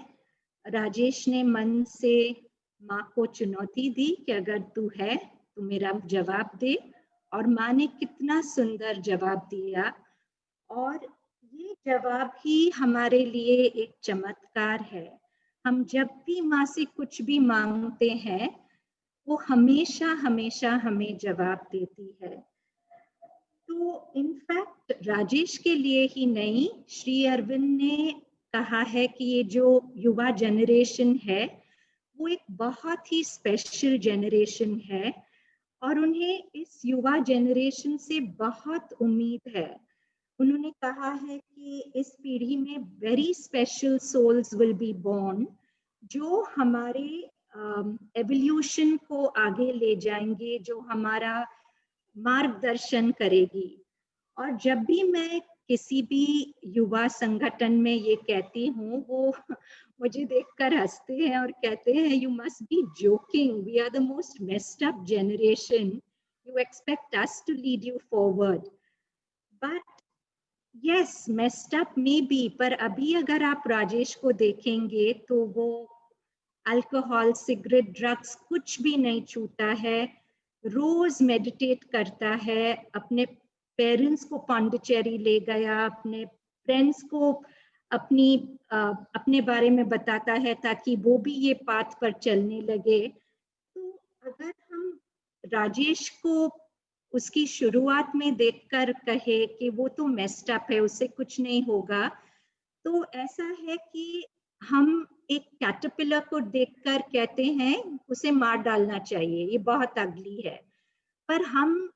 राजेश ने मन से माँ को चुनौती दी कि अगर तू है तो मेरा जवाब दे, और माँ ने कितना सुंदर जवाब दिया। और ये जवाब ही हमारे लिए एक चमत्कार है। हम जब भी माँ से कुछ भी मांगते हैं, वो हमेशा हमेशा हमें जवाब देती है। तो इनफैक्ट राजेश के लिए ही नहीं, श्री अरविंद ने कहा है कि ये जो युवा जनरेशन है, वो एक बहुत ही स्पेशल जनरेशन है, और उन्हें इस युवा जनरेशन से बहुत उम्मीद है। उन्होंने कहा है कि इस पीढ़ी में very special souls will be born, जो हमारे एवोल्यूशन को आगे ले जाएंगे, जो हमारा मार्गदर्शन करेगी। और जब भी मैं किसी भी युवा संगठन में ये कहती हूँ, वो मुझे देखकर हंसते हैं और कहते हैं, you must be joking, we are the most messed up generation, you expect us to lead you forward. But yes, messed up may be, पर अभी अगर आप राजेश को देखेंगे तो वो अल्कोहल, सिगरेट, ड्रग्स कुछ भी नहीं छूता है, रोज मेडिटेट करता है, अपने पेरेंट्स को पांडिचेरी ले गया, अपने फ्रेंड्स को अपने बारे में बताता है ताकि वो भी ये पाथ पर चलने लगे। तो अगर हम राजेश को उसकी शुरुआत में देखकर कहे कि वो तो मेस्ड अप है, उससे कुछ नहीं होगा, तो ऐसा है कि हम एक कैटरपिलर को देखकर कहते हैं उसे मार डालना चाहिए, ये बहुत अगली है, पर हम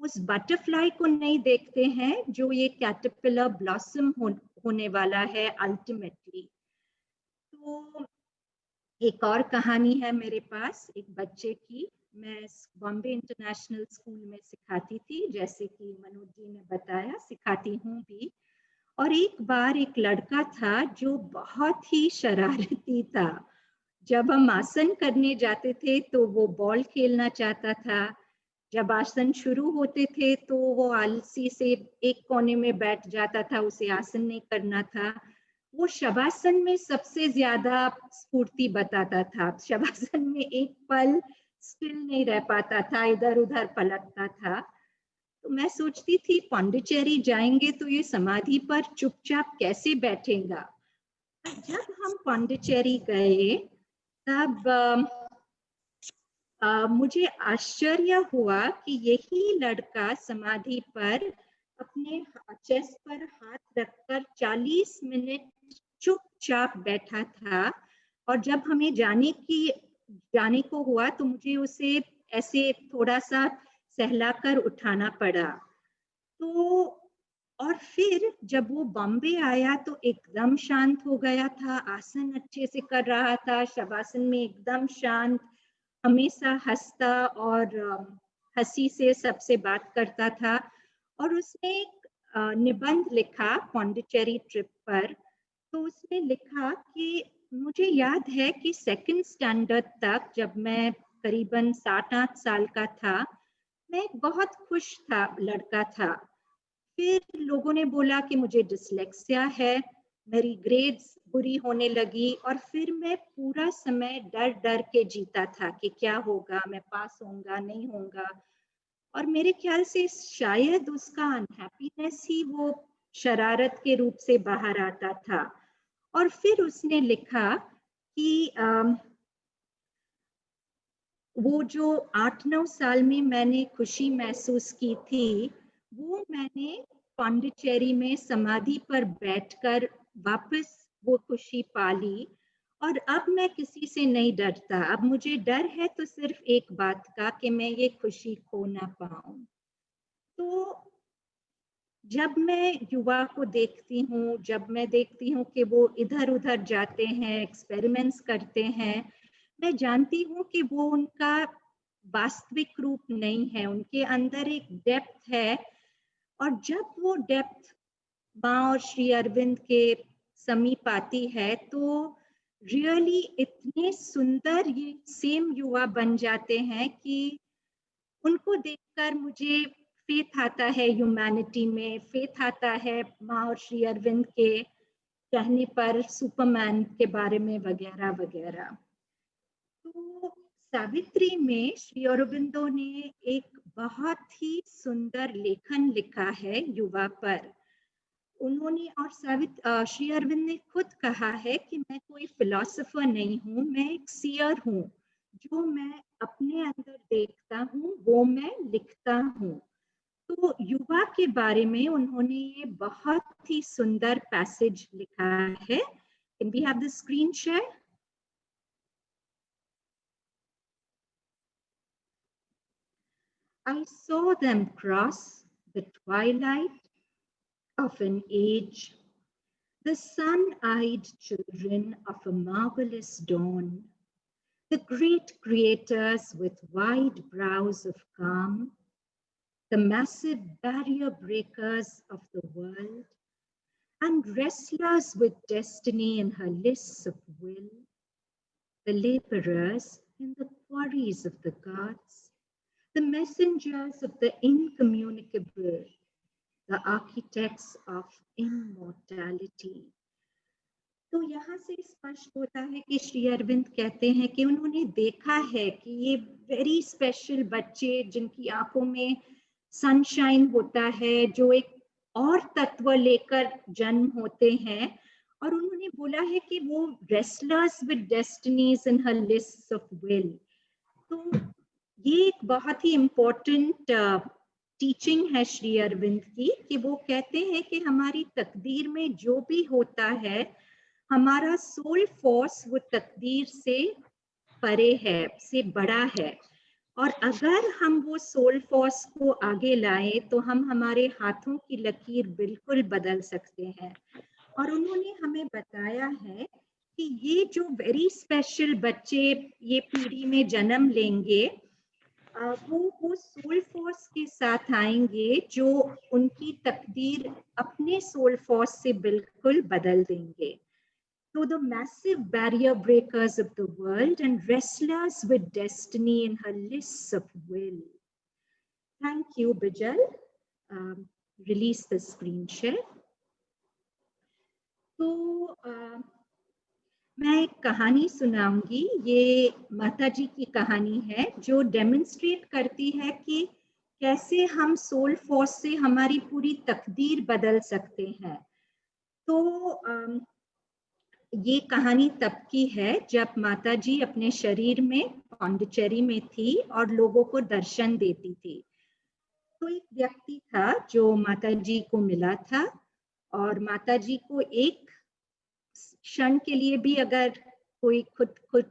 उस बटरफ्लाई को नहीं देखते हैं जो ये कैटरपिलर ब्लॉसम होने वाला है अल्टीमेटली। तो एक और कहानी है मेरे पास एक बच्चे की, मैं बॉम्बे इंटरनेशनल स्कूल में सिखाती थी, जैसे कि मनोज जी ने बताया, सिखाती हूँ भी। और एक बार एक लड़का था जो बहुत ही शरारती था। जब हम आसन करने जाते थे तो वो बॉल खेलना चाहता था, जब आसन शुरू होते थे तो वो आलसी से एक कोने में बैठ जाता था, उसे आसन नहीं करना था। वो शवासन में सबसे ज्यादा स्फूर्ति बताता था, शवासन में एक पल स्टिल नहीं रह पाता था, इधर उधर पलटता था। तो मैं सोचती थी पांडिचेरी जाएंगे तो ये समाधि पर चुपचाप कैसे बैठेगा। जब हम पांडिचेरी गए तब मुझे आश्चर्य हुआ कि यही लड़का समाधि पर अपने चेस्ट पर हाथ रखकर 40 मिनट चुपचाप बैठा था। और जब हमें जाने को हुआ तो मुझे उसे ऐसे थोड़ा सा सहलाकर उठाना पड़ा। तो और फिर जब वो बॉम्बे आया तो एकदम शांत हो गया था, आसन अच्छे से कर रहा था, शवासन में एकदम शांत, हमेशा हंसता और हंसी से सबसे बात करता था। और उसने एक निबंध लिखा पांडिचेरी ट्रिप पर। तो उसने लिखा कि मुझे याद है कि सेकंड स्टैंडर्ड तक जब मैं करीबन 7-8 साल का था, मैं बहुत खुश था लड़का था। फिर लोगों ने बोला कि मुझे डिसलेक्सिया है, मेरी ग्रेड्स बुरी होने लगी और फिर मैं पूरा समय डर डर के जीता था कि क्या होगा, मैं पास होऊंगा नहीं होऊंगा। और मेरे ख्याल से शायद उसका अनहैप्पीनेस ही वो शरारत के रूप से बाहर आता था। और फिर उसने लिखा कि वो जो 8-9 साल में मैंने खुशी महसूस की थी, वो मैंने पांडिचेरी में समाधि पर बैठकर वापस वो खुशी पा ली। और अब मैं किसी से नहीं डरता, अब मुझे डर है तो सिर्फ एक बात का कि मैं ये खुशी खो ना पाऊं। तो जब मैं युवा को देखती हूँ, जब मैं देखती हूँ कि वो इधर उधर जाते हैं, एक्सपेरिमेंट्स करते हैं, मैं जानती हूँ कि वो उनका वास्तविक रूप नहीं है, उनके अंदर एक डेप्थ है। और जब वो डेप्थ माँ और श्री अरविंद के समीप आती है तो रियली इतने सुंदर ये सेम युवा बन जाते हैं कि उनको देखकर मुझे फेथ आता है ह्यूमैनिटी में, फेथ आता है माँ और श्री अरविंद के कहने पर सुपरमैन के बारे में वगैरह वगैरह। तो सावित्री में श्री अरविंदो ने एक बहुत ही सुंदर लेखन लिखा है युवा पर। उन्होंने और श्री अरविंद ने खुद कहा है कि मैं कोई फिलोसोफर नहीं हूँ, मैं एक सीयर हूँ, जो मैं अपने अंदर देखता हूँ वो मैं लिखता हूँ। तो युवा के बारे में उन्होंने ये बहुत ही सुंदर पैसेज लिखा है। Can we have the screen share? I saw them cross the twilight of an age, the sun-eyed children of a marvelous dawn, the great creators with wide brows of calm, the massive barrier breakers of the world, and wrestlers with destiny in her lists of will, the laborers in the quarries of the gods, the messengers of the incommunicable, the architects of immortality. तो यहाँ से स्पष्ट होता है कि श्री अरविंद कहते हैं कि उन्होंने देखा है कि ये वेरी स्पेशल बच्चे जिनकी आंखों में सनशाइन होता है, जो एक और तत्व लेकर जन्म होते हैं, और उन्होंने बोला है कि वो wrestlers with destinies in her list of will. तो ये एक बहुत ही इम्पोर्टेंट टीचिंग है श्री अरविंद की, कि वो कहते हैं कि हमारी तकदीर में जो भी होता है, हमारा सोल फोर्स वो तकदीर से परे है, से बड़ा है, और अगर हम वो सोल फोर्स को आगे लाए तो हम हमारे हाथों की लकीर बिल्कुल बदल सकते हैं। और उन्होंने हमें बताया है कि ये जो वेरी स्पेशल बच्चे ये पीढ़ी में जन्म लेंगे, वो सोल फोर्स के साथ आएंगे जो उनकी तकदीर अपने सोल फोर्स से बिल्कुल बदल देंगे। So the massive barrier breakers of the world and wrestlers with destiny in her lists of will. Thank you, Bijal. Release the screen share. तो मैं एक कहानी सुनाऊंगी। ये माता जी की कहानी है जो डेमोन्स्ट्रेट करती है कि कैसे हम सोल फोर्स से हमारी पूरी तकदीर बदल सकते हैं। तो ये कहानी तब की है जब माता जी अपने शरीर में पांडिचेरी में थी और लोगों को दर्शन देती थी। तो एक व्यक्ति था जो माता जी को मिला था, और माता जी को एक क्षण के लिए भी अगर कोई खुद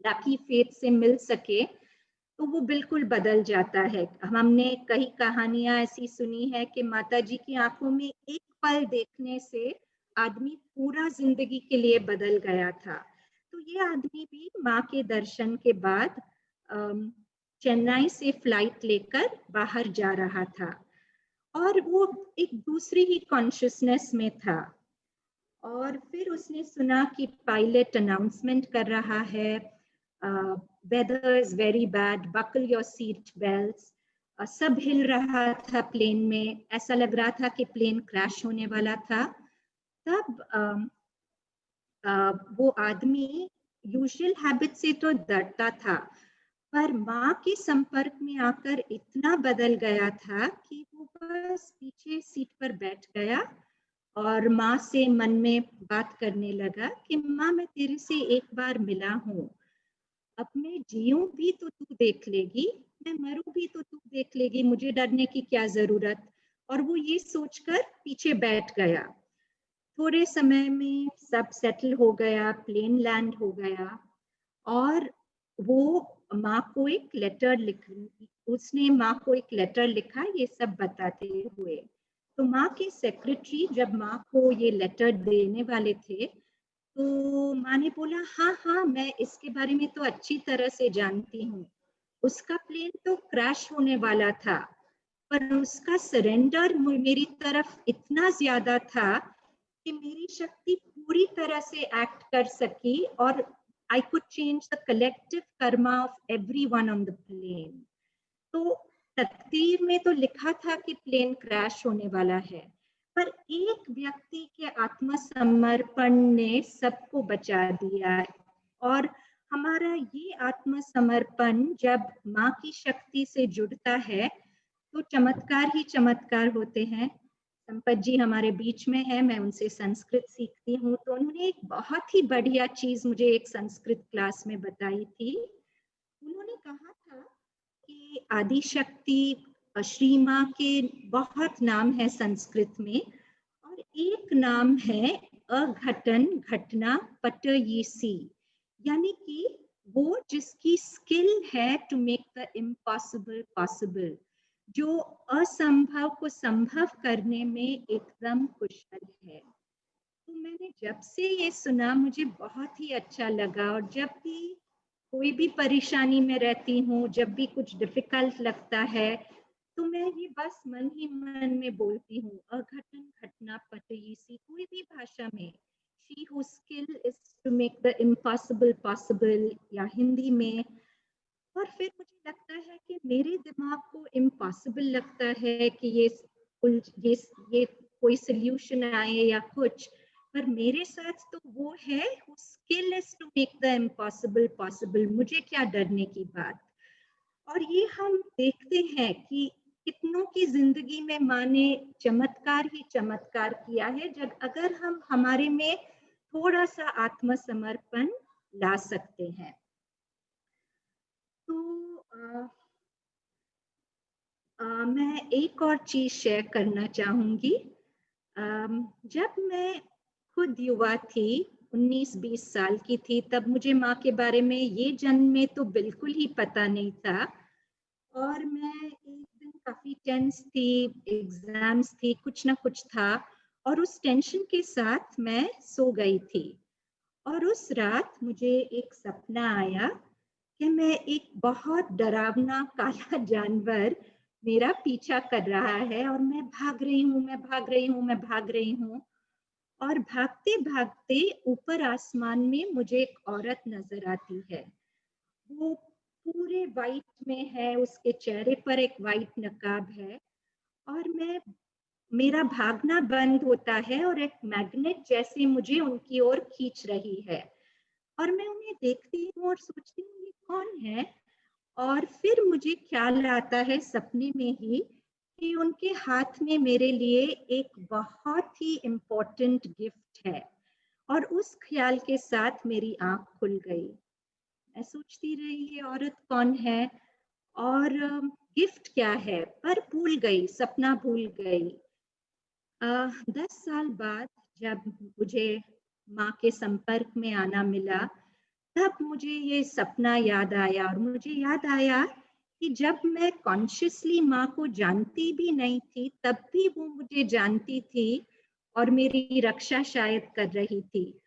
लकी फेट से मिल सके तो वो बिल्कुल बदल जाता है। हमने कई कहानियां ऐसी सुनी है कि माता जी की आंखों में एक पल देखने से आदमी पूरा जिंदगी के लिए बदल गया था। तो ये आदमी भी माँ के दर्शन के बाद चेन्नई से फ्लाइट लेकर बाहर जा रहा था, और वो एक दूसरी ही कॉन्शियसनेस में था। और फिर उसने सुना कि पायलट अनाउंसमेंट कर रहा है, weather is very bad, buckle your seat belts. सब हिल रहा था प्लेन में, ऐसा लग रहा था कि प्लेन क्रैश होने वाला था। तब वो आदमी यूजुअल हैबिट से तो डरता था, पर माँ के संपर्क में आकर इतना बदल गया था कि वो बस पीछे सीट पर बैठ गया और माँ से मन में बात करने लगा कि माँ, मैं तेरे से एक बार मिला हूँ, अब मैं जीऊं भी तो तू देख लेगी, मैं मरूं भी तो तू देख लेगी, मुझे डरने की क्या जरूरत। और वो ये सोचकर पीछे बैठ गया। थोड़े समय में सब सेटल हो गया, प्लेन लैंड हो गया, और वो माँ को एक लेटर उसने माँ को एक लेटर लिखा, ये सब बताते हुए। तो माँ के सेक्रेटरी जब माँ को ये लेटर देने वाले थे, तो माँ ने बोला, हाँ हाँ, मैं इसके बारे में तो अच्छी तरह से जानती हूँ, उसका प्लेन तो क्रैश होने वाला था, पर उसका सरेंडर मेरी तरफ इतना ज्यादा था कि मेरी शक्ति पूरी तरह से एक्ट कर सकी, और I could change the collective karma of everyone on the plane. तो तकदीर में तो लिखा था कि प्लेन क्रैश होने वाला है, पर एक व्यक्ति के आत्मसमर्पण ने सबको बचा दिया। और हमारा ये आत्मसमर्पण जब माँ की शक्ति से जुड़ता है तो चमत्कार ही चमत्कार होते हैं। संपत जी हमारे बीच में है, मैं उनसे संस्कृत सीखती हूँ, तो उन्होंने एक बहुत ही बढ़िया चीज मुझे एक संस्कृत क्लास में बताई थी। उन्होंने कहा था कि आदि शक्ति श्री माँ के बहुत नाम है संस्कृत में, और एक नाम है अघटन घटना पटयिसी, यानी कि वो जिसकी स्किल है to make the impossible possible, जो असंभव को संभव करने में एकदम कुशल है। तो मैंने जब से ये सुना मुझे बहुत ही अच्छा लगा, और जब भी कोई भी परेशानी में रहती हूँ, जब भी कुछ डिफिकल्ट लगता है, तो मैं ये बस मन ही मन में बोलती हूँ, अघटन घटना पटयिसी, कोई भी भाषा में, she who skill is to make the impossible possible, या हिंदी में। और फिर मुझे लगता है कि मेरे दिमाग को इम्पॉसिबल लगता है कि ये कोई सल्यूशन आए या कुछ, पर मेरे साथ तो वो है who skill is to make the impossible possible। मुझे क्या डरने की बात। और ये हम देखते हैं कि कितनों की जिंदगी में माँ ने चमत्कार ही चमत्कार किया है, जब अगर हम हमारे में थोड़ा सा आत्मसमर्पण ला सकते हैं। तो मैं एक और चीज शेयर करना चाहूंगी। जब मैं खुद युवा थी, 19-20 साल की थी, तब मुझे माँ के बारे में ये जन्म में तो बिल्कुल ही पता नहीं था। और मैं एक दिन काफी टेंस थी, एग्जाम्स थी, कुछ ना कुछ था, और उस टेंशन के साथ मैं सो गई थी। और उस रात मुझे एक सपना आया कि मैं एक बहुत डरावना काला जानवर मेरा पीछा कर रहा है, और मैं भाग रही हूँ, मैं भाग रही हूँ, मैं भाग रही हूँ। और भागते भागते ऊपर आसमान में मुझे एक औरत नजर आती है। वो पूरे वाइट में है, उसके चेहरे पर एक वाइट नकाब है, और मेरा भागना बंद होता है और एक मैग्नेट जैसे मुझे उनकी ओर खींच रही है। और मैं उन्हें देखती हूँ और सोचती हूँ ये कौन है। और फिर मुझे ख्याल आता है सपने में ही कि उनके हाथ में मेरे लिए एक बहुत ही इम्पोर्टेंट गिफ्ट है। और उस ख्याल के साथ मेरी आंख खुल गई। मैं सोचती रही ये औरत कौन है और गिफ्ट क्या है, पर भूल गई, सपना भूल गई। 10 साल बाद जब मुझे माँ के संपर्क में आना मिला, तब मुझे ये सपना याद आया। और मुझे याद आया कि जब मैं कॉन्शियसली माँ को जानती भी नहीं थी, तब भी वो मुझे जानती थी और मेरी रक्षा शायद कर रही थी।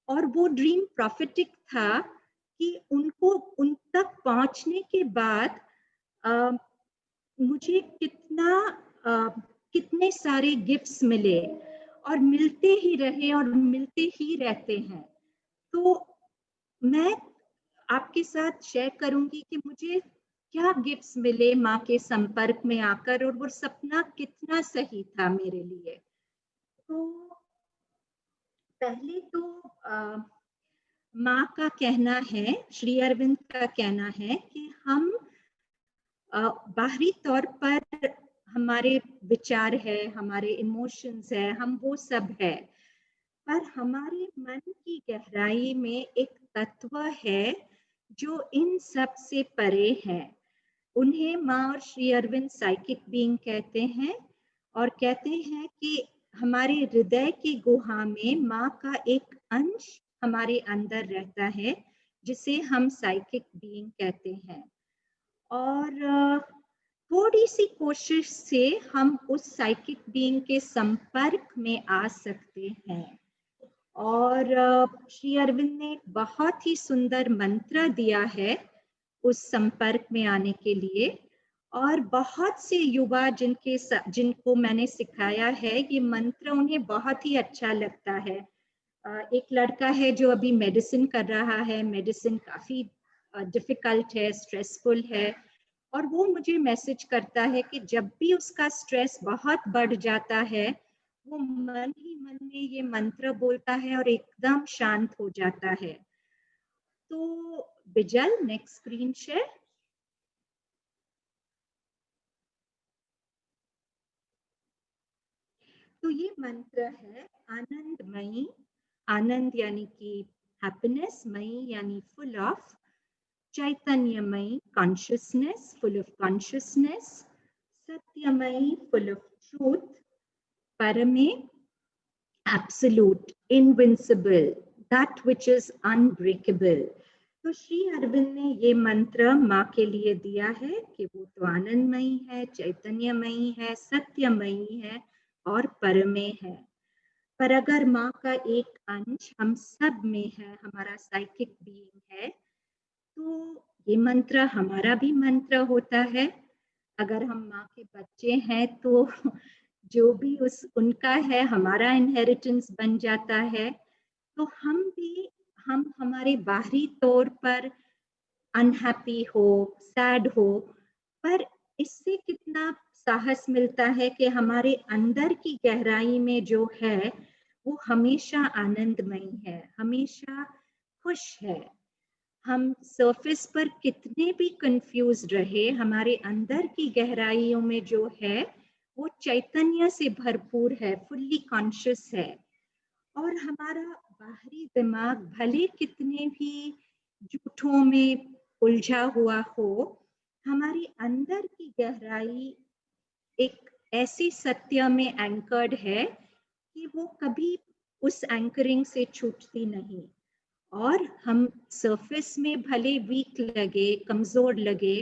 और वो ड्रीम प्रॉफिटिक था कि उनको उन तक पहुंचने के बाद मुझे कितने सारे गिफ्ट्स मिले, और मिलते ही रहे और मिलते ही रहते हैं। तो मैं आपके साथ शेयर करूंगी कि मुझे क्या गिफ्ट्स मिले माँ के संपर्क में आकर, और वो सपना कितना सही था मेरे लिए। तो पहले तो माँ का कहना है, श्री अरविंद का कहना है कि हम बाहरी तौर पर हमारे विचार है, हमारे इमोशंस है, हम वो सब है, पर हमारे मन की गहराई में एक तत्व है जो इन सब से परे है। उन्हें माँ और श्री अरविंद साइकिक बीइंग कहते हैं, और कहते हैं कि हमारे हृदय की गुहा में माँ का एक अंश हमारे अंदर रहता है, जिसे हम साइकिक बीइंग कहते हैं। और थोड़ी सी कोशिश से हम उस साइकिक बीइंग के संपर्क में आ सकते हैं। और श्री अरविंद ने बहुत ही सुंदर मंत्र दिया है उस संपर्क में आने के लिए। और बहुत से युवा जिनको मैंने सिखाया है ये मंत्र, उन्हें बहुत ही अच्छा लगता है। एक लड़का है जो अभी मेडिसिन कर रहा है, मेडिसिन काफी डिफिकल्ट है, स्ट्रेसफुल है, और वो मुझे मैसेज करता है कि जब भी उसका स्ट्रेस बहुत बढ़ जाता है, वो मन ही मन में ये मंत्र बोलता है और एकदम शांत हो जाता है। तो बिजल, नेक्स्ट स्क्रीन शेयर। तो ये मंत्र है आनंदमयी। आनंद यानी कि हैप्पीनेस, मई यानी फुल ऑफ, चैतन्यमयी कॉन्शियसनेस, फुल ऑफ कॉन्शियसनेस, सत्यमयी फुल ऑफ ट्रूथ, परमे absolute, invincible, that which is unbreakable। तो श्री अरविंद ने ये मंत्र माँ के लिए दिया है कि वो तो आनंदमयी है, चैतन्यमयी है, सत्यमयी है और परमे है। पर अगर माँ का एक अंश हम सब में है, हमारा साइकिक बीइंग है, तो ये मंत्र हमारा भी मंत्र होता है। अगर हम माँ के बच्चे हैं तो जो भी उनका है हमारा इनहेरिटेंस बन जाता है। तो हम हमारे बाहरी तौर पर अनहैप्पी हो, सैड हो, पर इससे कितना साहस मिलता है कि हमारे अंदर की गहराई में जो है वो हमेशा आनंदमयी है, हमेशा खुश है। हम सरफेस पर कितने भी कंफ्यूज रहे, हमारे अंदर की गहराइयों में जो है वो चैतन्य से भरपूर है, फुल्ली कॉन्शियस है। और हमारा बाहरी दिमाग भले कितने भी झूठों में उलझा हुआ हो, हमारी अंदर की गहराई एक ऐसी सत्य में एंकर्ड है कि वो कभी उस एंकरिंग से छूटती नहीं। और हम सरफेस में भले वीक लगे, कमजोर लगे,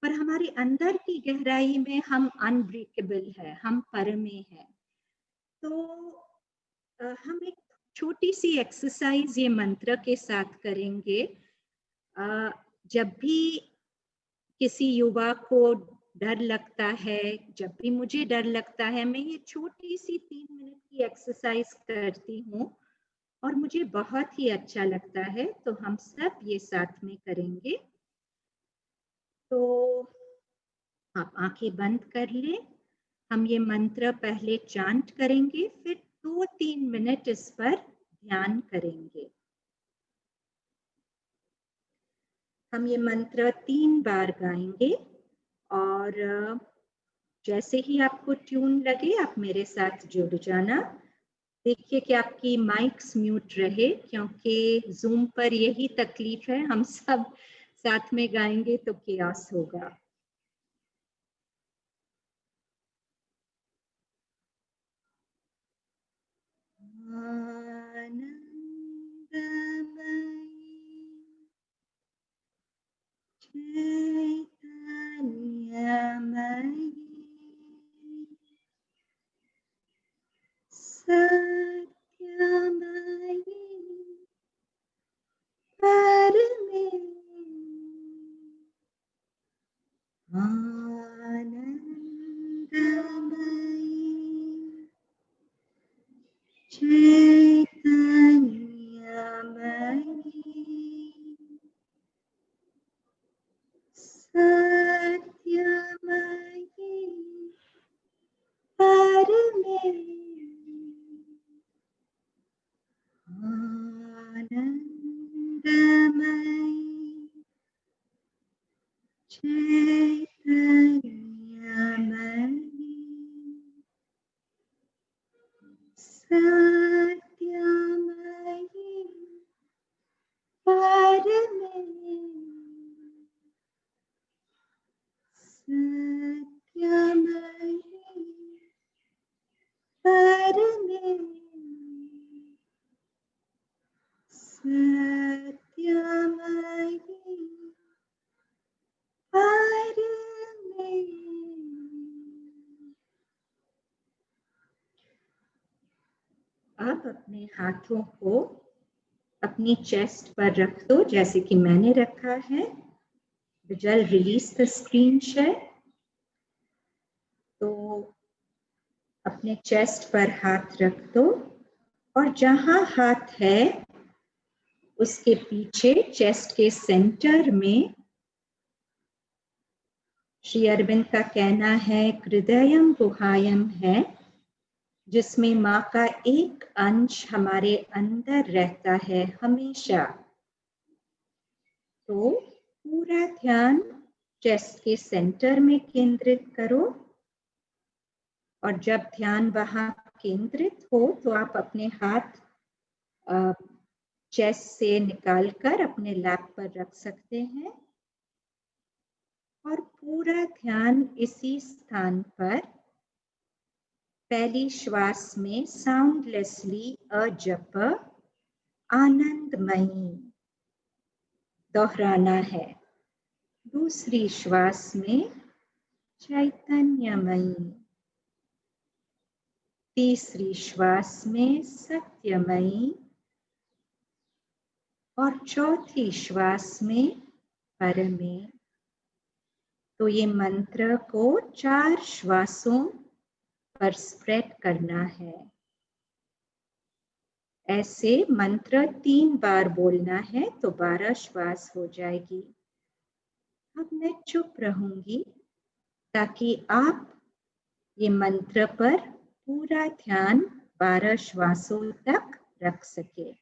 पर हमारे अंदर की गहराई में हम अनब्रेकेबल है, हम परमे हैं। तो हम एक छोटी सी एक्सरसाइज ये मंत्र के साथ करेंगे। जब भी किसी युवा को डर लगता है, जब भी मुझे डर लगता है, मैं ये छोटी सी 3 मिनट की एक्सरसाइज करती हूँ और मुझे बहुत ही अच्छा लगता है। तो हम सब ये साथ में करेंगे। तो आप आंखें बंद कर लें। हम ये मंत्र पहले चांट करेंगे, फिर 2-3 मिनट इस पर ध्यान करेंगे। हम ये मंत्र 3 बार गाएंगे और जैसे ही आपको ट्यून लगे आप मेरे साथ जुड़ जाना। देखिए कि आपकी माइक्स म्यूट रहे, क्योंकि जूम पर यही तकलीफ है, हम सब साथ में गाएंगे तो केओस होगा। अब अपने हाथों को अपनी चेस्ट पर रख दो, जैसे कि मैंने रखा है। Vigil release the screen share. तो अपने चेस्ट पर हाथ रख दो और जहां हाथ है उसके पीछे चेस्ट के सेंटर में श्री अरविंद का कहना है हृदयम गुहायम है, जिसमें माँ का एक अंश हमारे अंदर रहता है हमेशा। तो पूरा ध्यान चेस्ट के सेंटर में केंद्रित करो और जब ध्यान वहां केंद्रित हो तो आप अपने हाथ चेस्ट से निकालकर अपने लैप पर रख सकते हैं और पूरा ध्यान इसी स्थान पर पहली श्वास में साउंडलेसली अजप आनंदमयी दोहराना है। दूसरी श्वास में चैतन्यमयी, तीसरी श्वास में सत्यमयी और चौथी श्वास में परमे। तो ये मंत्र को 4 श्वासों पर स्प्रेड करना है। ऐसे मंत्र 3 बार बोलना है तो 12 श्वास हो जाएगी। अब मैं चुप रहूंगी ताकि आप ये मंत्र पर पूरा ध्यान 12 श्वासों तक रख सके।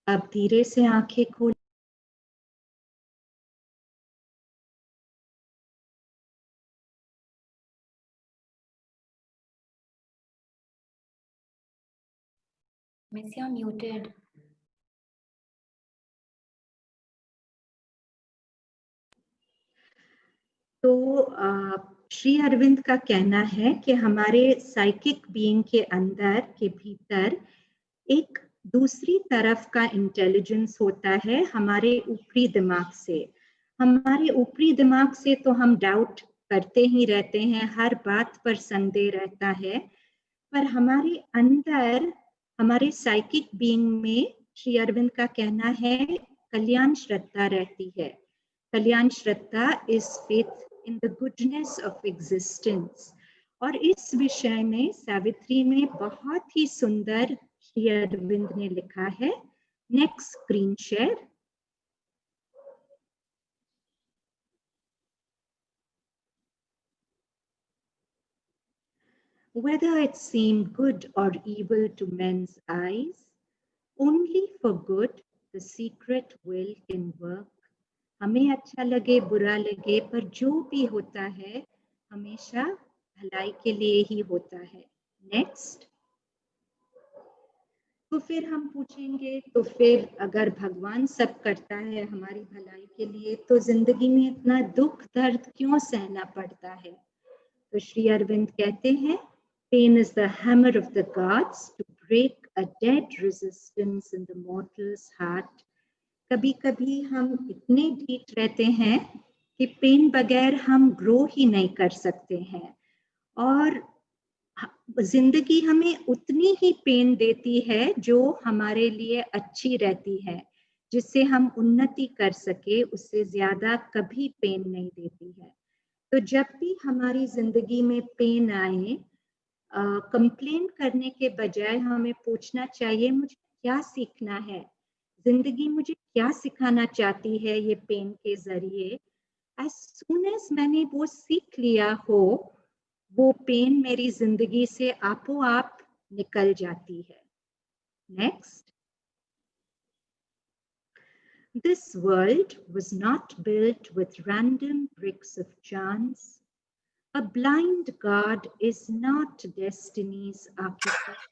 अब धीरे से आंखें खोल। Miss, you're muted. तो श्री अरविंद का कहना है कि हमारे साइकिक बीइंग के अंदर के भीतर एक दूसरी तरफ का इंटेलिजेंस होता है हमारे ऊपरी दिमाग से। हमारे ऊपरी दिमाग से तो हम डाउट करते ही रहते हैं, हर बात पर संदेह रहता है, पर हमारे अंदर हमारे साइकिक बीइंग में श्री अरविंद का कहना है कल्याण श्रद्धा रहती है। कल्याण श्रद्धा is faith in the goodness of existence. और इस विषय में सावित्री में बहुत ही सुंदर श्री अरविंद ने लिखा है। Next screen share. Whether it seem good or evil to men's eyes, only for good the secret will can work. हमें अच्छा लगे बुरा लगे, पर जो भी होता है हमेशा भलाई के लिए ही होता है। नेक्स्ट। तो फिर हम पूछेंगे, तो फिर अगर भगवान सब करता है हमारी भलाई के लिए, तो जिंदगी में इतना दुख दर्द क्यों सहना पड़ता है? तो श्री अरविंद कहते हैं, pain is the hammer of the gods to break a dead resistance in the mortal's heart. कभी कभी हम इतने ढीठ रहते हैं कि पेन बगैर हम ग्रो ही नहीं कर सकते हैं, और जिंदगी हमें उतनी ही पेन देती है जो हमारे लिए अच्छी रहती है, जिससे हम उन्नति कर सके, उससे ज्यादा कभी पेन नहीं देती है। तो जब भी हमारी जिंदगी में पेन आए, कंप्लेन करने के बजाय हमें पूछना चाहिए मुझे क्या सीखना है, जिंदगी मुझे क्या सिखाना चाहती है ये पेन के जरिए। as soon as मैंने वो सीख लिया हो, वो पेन मेरी जिंदगी से आपो आप निकल जाती है। Next. This world was not built with random bricks of chance. A blind God is not destiny's architect.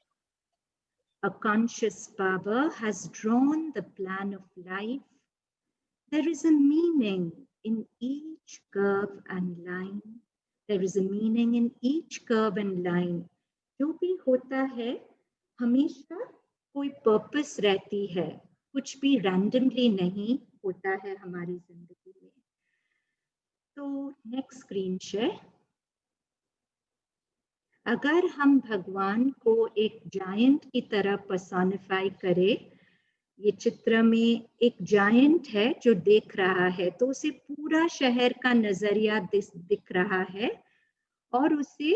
A conscious power has drawn the plan of life. There is a meaning in each curve and line. There is a meaning in each curve and line. जो भी होता है हमेशा कोई purpose रहती है, कुछ भी रैंडमली नहीं होता है हमारी जिंदगी में। तो नेक्स्ट स्क्रीन शेयर। अगर हम भगवान को एक जायंट की तरह पर्सोनिफाई करें, ये चित्र में एक जायंट है जो देख रहा है, तो उसे पूरा शहर का नजरिया दिख रहा है और उसे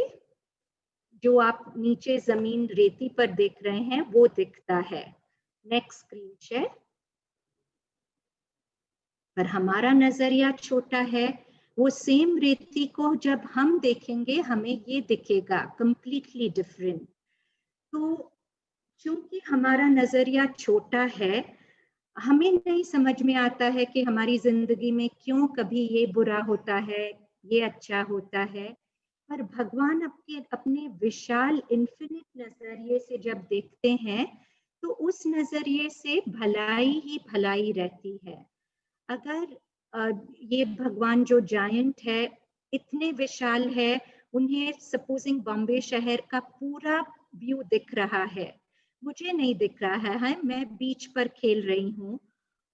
जो आप नीचे जमीन रेती पर देख रहे हैं वो दिखता है। Next screen share. पर हमारा नजरिया छोटा है, वो सेम रेती को जब हम देखेंगे हमें ये दिखेगा कंप्लीटली डिफरेंट। तो क्योंकि हमारा नजरिया छोटा है, हमें नहीं समझ में आता है कि हमारी जिंदगी में क्यों कभी ये बुरा होता है, ये अच्छा होता है। पर भगवान अपने विशाल इन्फिनिट नजरिए से जब देखते हैं तो उस नजरिए से भलाई ही भलाई रहती है। अगर ये भगवान जो जायंट है इतने विशाल है, उन्हें सपोजिंग बॉम्बे शहर का पूरा व्यू दिख रहा है, मुझे नहीं दिख रहा है, मैं बीच पर खेल रही हूँ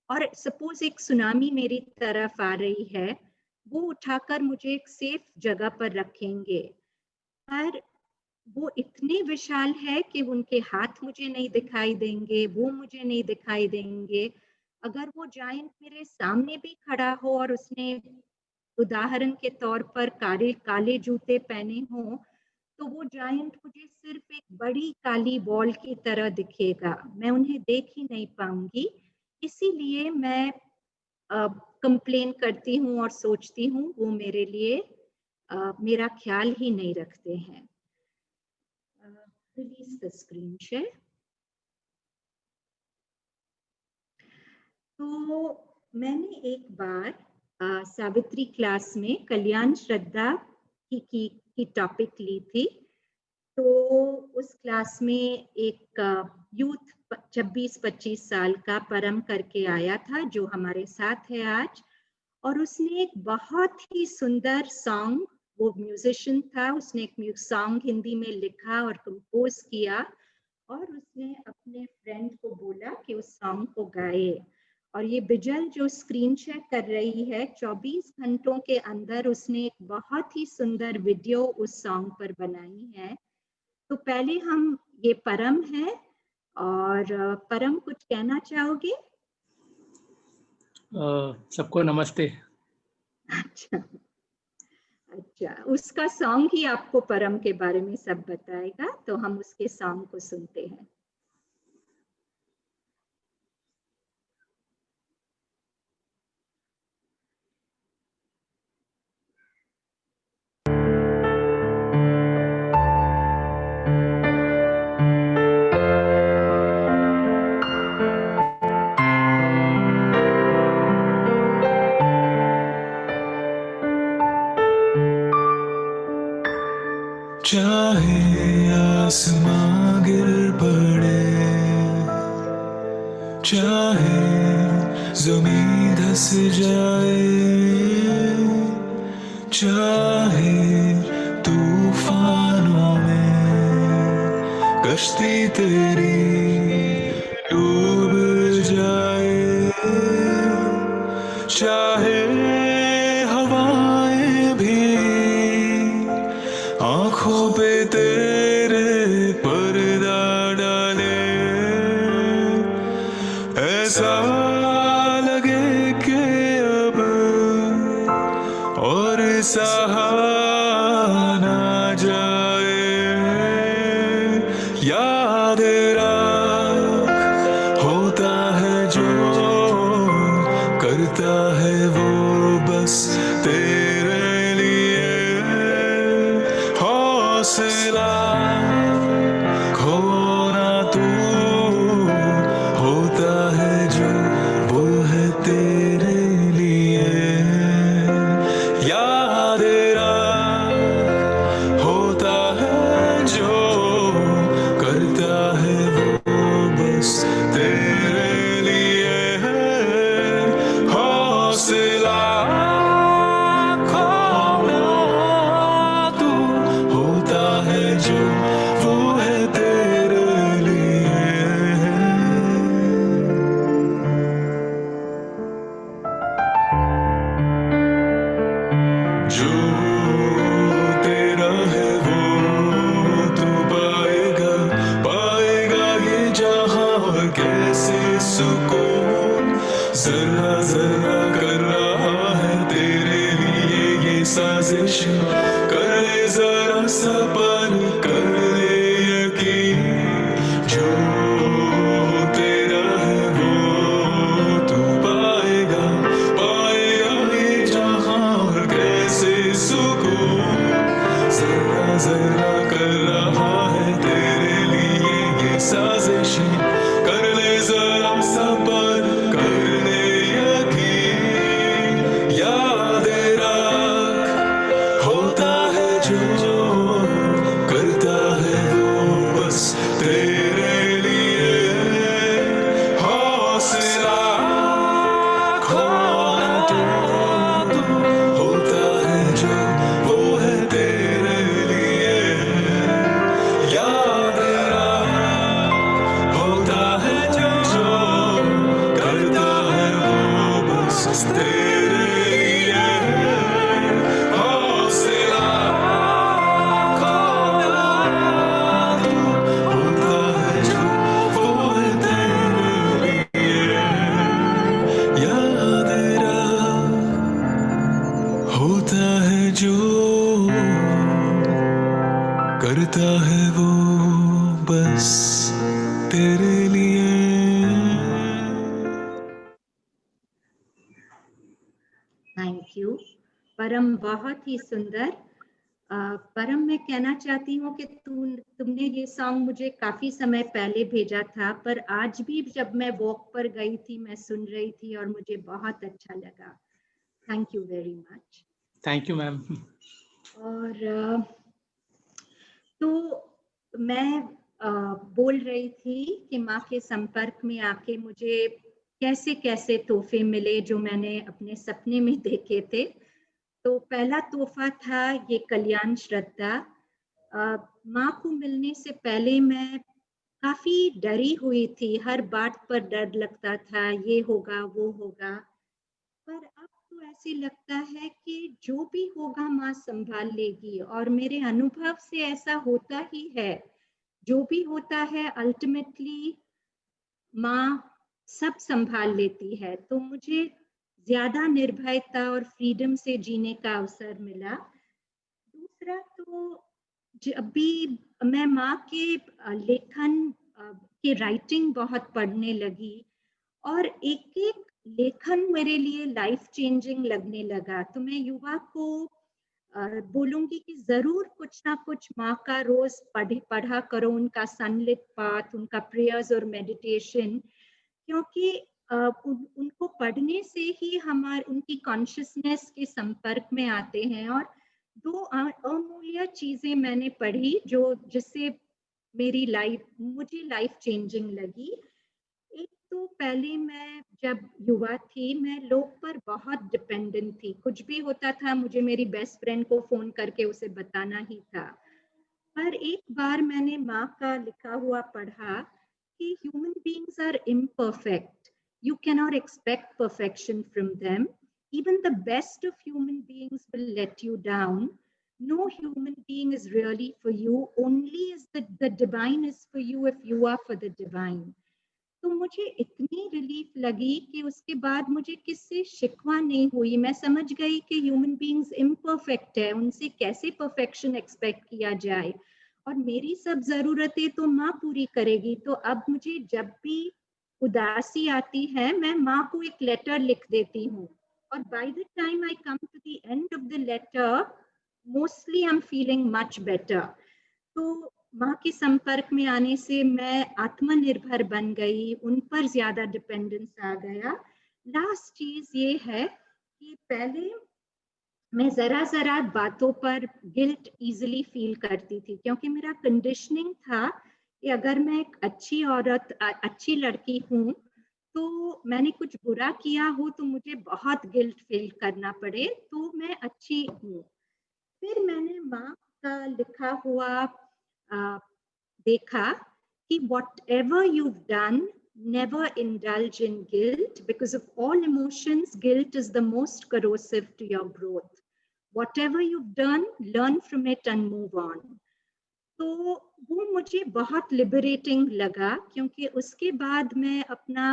और सपोज एक सुनामी मेरी तरफ आ रही है, वो उठाकर मुझे एक सेफ जगह पर रखेंगे, पर वो इतने विशाल है कि उनके हाथ मुझे नहीं दिखाई देंगे, वो मुझे नहीं दिखाई देंगे। अगर वो जायंट मेरे सामने भी खड़ा हो और उसने उदाहरण के तौर पर काले जूते पहने हों, तो वो जायंट मुझे सिर्फ एक बड़ी काली बॉल की तरह दिखेगा, मैं उन्हें देख ही नहीं पाऊंगी। इसीलिए मैं कंप्लेन करती हूँ और सोचती हूँ वो मेरे लिए मेरा ख्याल ही नहीं रखते हैं। Release the screen share. तो मैंने एक बार सावित्री क्लास में कल्याण श्रद्धा की टॉपिक ली थी। तो उस क्लास में एक यूथ 26-25 साल का परम करके आया था जो हमारे साथ है आज, और उसने एक बहुत ही सुंदर सॉन्ग, वो म्यूजिशियन था, उसने एक सॉन्ग हिंदी में लिखा और कंपोज किया और उसने अपने फ्रेंड को बोला कि उस सॉन्ग को गाए। और ये बिजल जो स्क्रीन शेयर कर रही है, 24 घंटों के अंदर उसने एक बहुत ही सुंदर वीडियो उस सॉन्ग पर बनाई है। तो पहले हम, ये परम है और परम कुछ कहना चाहोगे? सबको नमस्ते। अच्छा, उसका सॉन्ग ही आपको परम के बारे में सब बताएगा, तो हम उसके सॉन्ग को सुनते हैं। चाहे आसमां गिर पड़े, चाहे ज़मीं धंस जाए, चाहे तूफानों में कश्ती तेरी डूब जाए, चाहे हवाएं भी आँखों पे तेरे पर्दा डाले, ऐसा लगे कि अब और सहा ना जाए। याद रख, होता है जो करता है वो बस तेरे लिए, हौसला खोना तू, होता है जो वो है तेरे लिए। याद रख, होता है जो करता है सुकून जरा जरा कर रहा है तेरे लिए ये साजिश कर ले जरा सा पल कर ले यकीन जो तेरा है वो तू पाएगा पाएगा ये जहां और कैसे सुकून जरा जरा कर रहा है तेरे लिए ये साजिश कर ले जरा सा पल कर ले यकीन याद रख होता है जो करता है वो बस तेरे लिए हौसला खोना तो होता है जो वो है तेरे लिए याद रख होता है जो करता है वो बस तेरे लिए हौसला खोना तो होता है जो वो है तेरे लिए याद रख होता है जो करता है वो बस तेरे लिए थैंक यू परम, बहुत ही सुंदर। परम, मैं कहना चाहती हूँ कि तुमने ये सॉन्ग मुझे काफी समय पहले भेजा था, पर आज भी जब मैं वॉक पर गई थी मैं सुन रही थी और मुझे बहुत अच्छा लगा। Thank you very much. Thank you ma'am. और तो मैं बोल रही थी कि माँ के संपर्क में आके मुझे कैसे कैसे तोहफे मिले जो मैंने अपने सपने में देखे थे। तो पहला तोहफा था ये कल्याण श्रद्धा। माँ को मिलने से पहले मैं काफी डरी हुई थी, हर बात पर डर लगता था, ये होगा वो होगा। पर अब तो ऐसे लगता है कि जो भी होगा माँ संभाल लेगी, और मेरे अनुभव से ऐसा होता ही है। जो भी होता है अल्टीमेटली माँ सब संभाल लेती है। तो मुझे ज्यादा निर्भयता और फ्रीडम से जीने का अवसर मिला। दूसरा, तो जब भी मैं माँ के लेखन के राइटिंग बहुत पढ़ने लगी और एक एक लेखन मेरे लिए लाइफ चेंजिंग लगने लगा। तो मैं युवा को बोलूंगी कि जरूर कुछ ना कुछ माँ का रोज पढ़ा करो, उनका सनलिट पाथ, उनका प्रेयर्स और मेडिटेशन, क्योंकि उनको पढ़ने से ही उनकी कॉन्शियसनेस के संपर्क में आते हैं। और दो अमूल्य चीजें मैंने पढ़ी जिससे मुझे लाइफ चेंजिंग लगी। एक तो पहले मैं जब युवा थी मैं लोग पर बहुत डिपेंडेंट थी, कुछ भी होता था मुझे मेरी बेस्ट फ्रेंड को फोन करके उसे बताना ही था। पर एक बार मैंने माँ का लिखा हुआ पढ़ा कि human beings are imperfect. You cannot expect perfection from them. Even the best of human beings will let you down. No human being is really for you. Only is the divine is for you if you are for the divine. तो मुझे इतनी relief लगी कि उसके बाद मुझे किससे शिकवा नहीं हुई। मैं समझ गई कि ह्यूमन बीइंग्स इम्परफेक्ट है, उनसे कैसे परफेक्शन एक्सपेक्ट किया जाए, और मेरी सब जरूरतें तो माँ पूरी करेगी। तो अब मुझे जब भी उदासी आती है मैं माँ को एक लेटर लिख देती हूँ, और by the time I come to the end of the letter mostly I am feeling much better. तो माँ के संपर्क में आने से मैं आत्मनिर्भर बन गई, उन पर ज्यादा डिपेंडेंस आ गया। लास्ट चीज ये है कि पहले मैं जरा बातों पर गिल्ट इजीली फील करती थी, क्योंकि मेरा कंडीशनिंग था कि अगर मैं एक अच्छी औरत, अच्छी लड़की हूँ, तो मैंने कुछ बुरा किया हो तो मुझे बहुत गिल्ट फील करना पड़े तो मैं अच्छी हूँ। फिर मैंने माँ का लिखा हुआ देखा कि whatever you've done, never indulge in guilt, because of all emotions, guilt is the most corrosive to your growth. Whatever you've done, learn from it and move on. तो वो मुझे बहुत लिबरेटिंग लगा, क्योंकि उसके बाद मैं अपना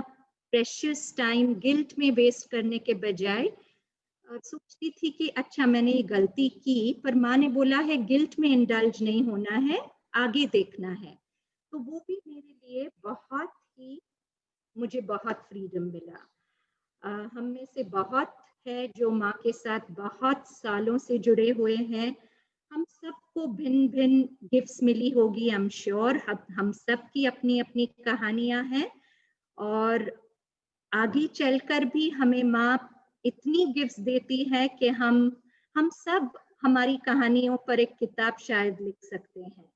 प्रेशियस टाइम गिल्ट में वेस्ट करने के बजाय सोचती थी कि अच्छा मैंने ये गलती की, पर माँ ने बोला है गिल्ट में इंडल्ज नहीं होना है, आगे देखना है। तो वो भी मेरे लिए मुझे बहुत फ्रीडम मिला। हम में से बहुत है जो माँ के साथ बहुत सालों से जुड़े हुए हैं। हम सबको भिन्न भिन्न गिफ्ट्स मिली होगी, आई एम श्योर। हम सब की अपनी अपनी कहानियां हैं, और आगे चलकर भी हमें माँ इतनी गिफ्ट्स देती है कि हम सब हमारी कहानियों पर एक किताब शायद लिख सकते हैं।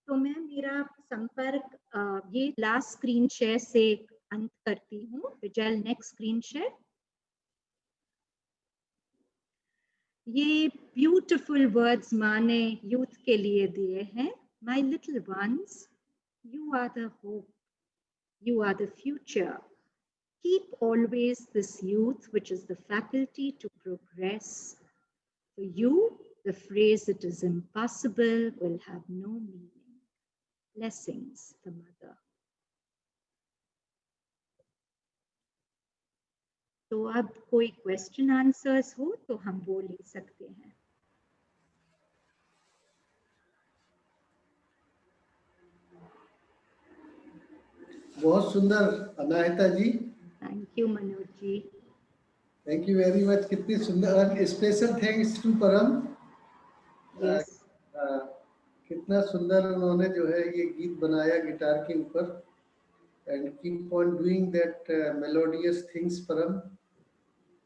तो मैं मेरा संपर्क ये लास्ट स्क्रीन शेयर से अंत करती हूँ। Vijay, next screen share. ये ब्यूटीफुल वर्ड्स माँ ने यूथ के लिए दिए हैं। My little ones, you are the hope, you are the future. Keep always this youth, which is the faculty to progress. For you, the phrase "it is impossible" will have no meaning. Blessings, the mother. तो अब कोई question answers हो तो हम वो ले सकते हैं। बहुत सुंदर Anahita ji. Thank you Manoj ji. Thank you very much. कितनी सुंदर। Special thanks to Param. Yes. कितना सुंदर उन्होंने जो है ये गीत बनाया गिटार के ऊपर। And keep on doing that melodious things परम।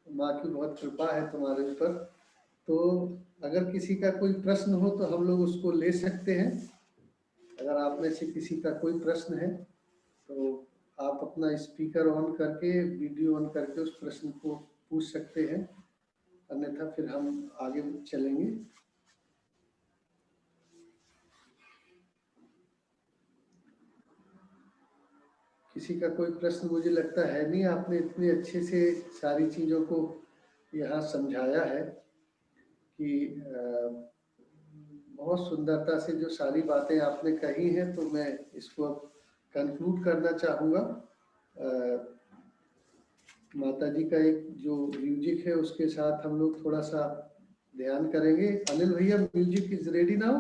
माँ की बहुत कृपा है तुम्हारे ऊपर। तो अगर किसी का कोई प्रश्न हो तो हम लोग उसको ले सकते हैं। अगर आप में से किसी का कोई प्रश्न है तो आप अपना स्पीकर ऑन करके, वीडियो ऑन करके उस प्रश्न को पूछ सकते हैं, अन्यथा फिर हम आगे चलेंगे। किसी का कोई प्रश्न मुझे लगता है नहीं। आपने इतने अच्छे से सारी चीज़ों को यहाँ समझाया है कि बहुत सुंदरता से जो सारी बातें आपने कही हैं। तो मैं इसको अब कंक्लूड करना चाहूँगा। माता जी का एक जो म्यूजिक है उसके साथ हम लोग थोड़ा सा ध्यान करेंगे। Anil bhaiya, music is ready now.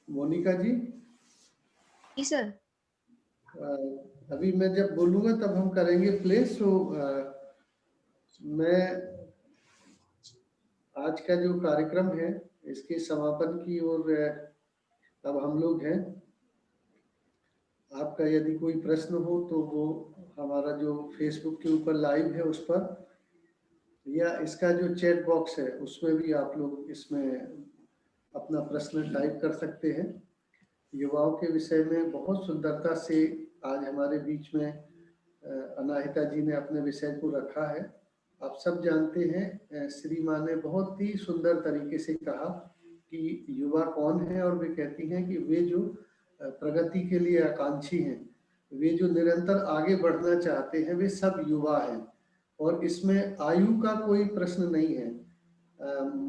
Monika ji. जी सर। अभी मैं जब बोलूँगा तब हम करेंगे प्ले। सो मैं आज का जो कार्यक्रम है इसके समापन की ओर अब हम लोग हैं। आपका यदि कोई प्रश्न हो तो वो हमारा जो फेसबुक के ऊपर लाइव है उस पर, या इसका जो चैट बॉक्स है उसमें भी आप लोग इसमें अपना प्रश्न टाइप कर सकते हैं। युवाओं के विषय में बहुत सुंदरता से आज हमारे बीच में अनाहिता जी ने अपने विषय को रखा है। आप सब जानते हैं श्री माँ ने बहुत ही सुंदर तरीके से कहा कि युवा कौन है, और वे कहती हैं कि वे जो प्रगति के लिए आकांक्षी हैं, वे जो निरंतर आगे बढ़ना चाहते हैं, वे सब युवा हैं। और इसमें आयु का कोई प्रश्न नहीं है।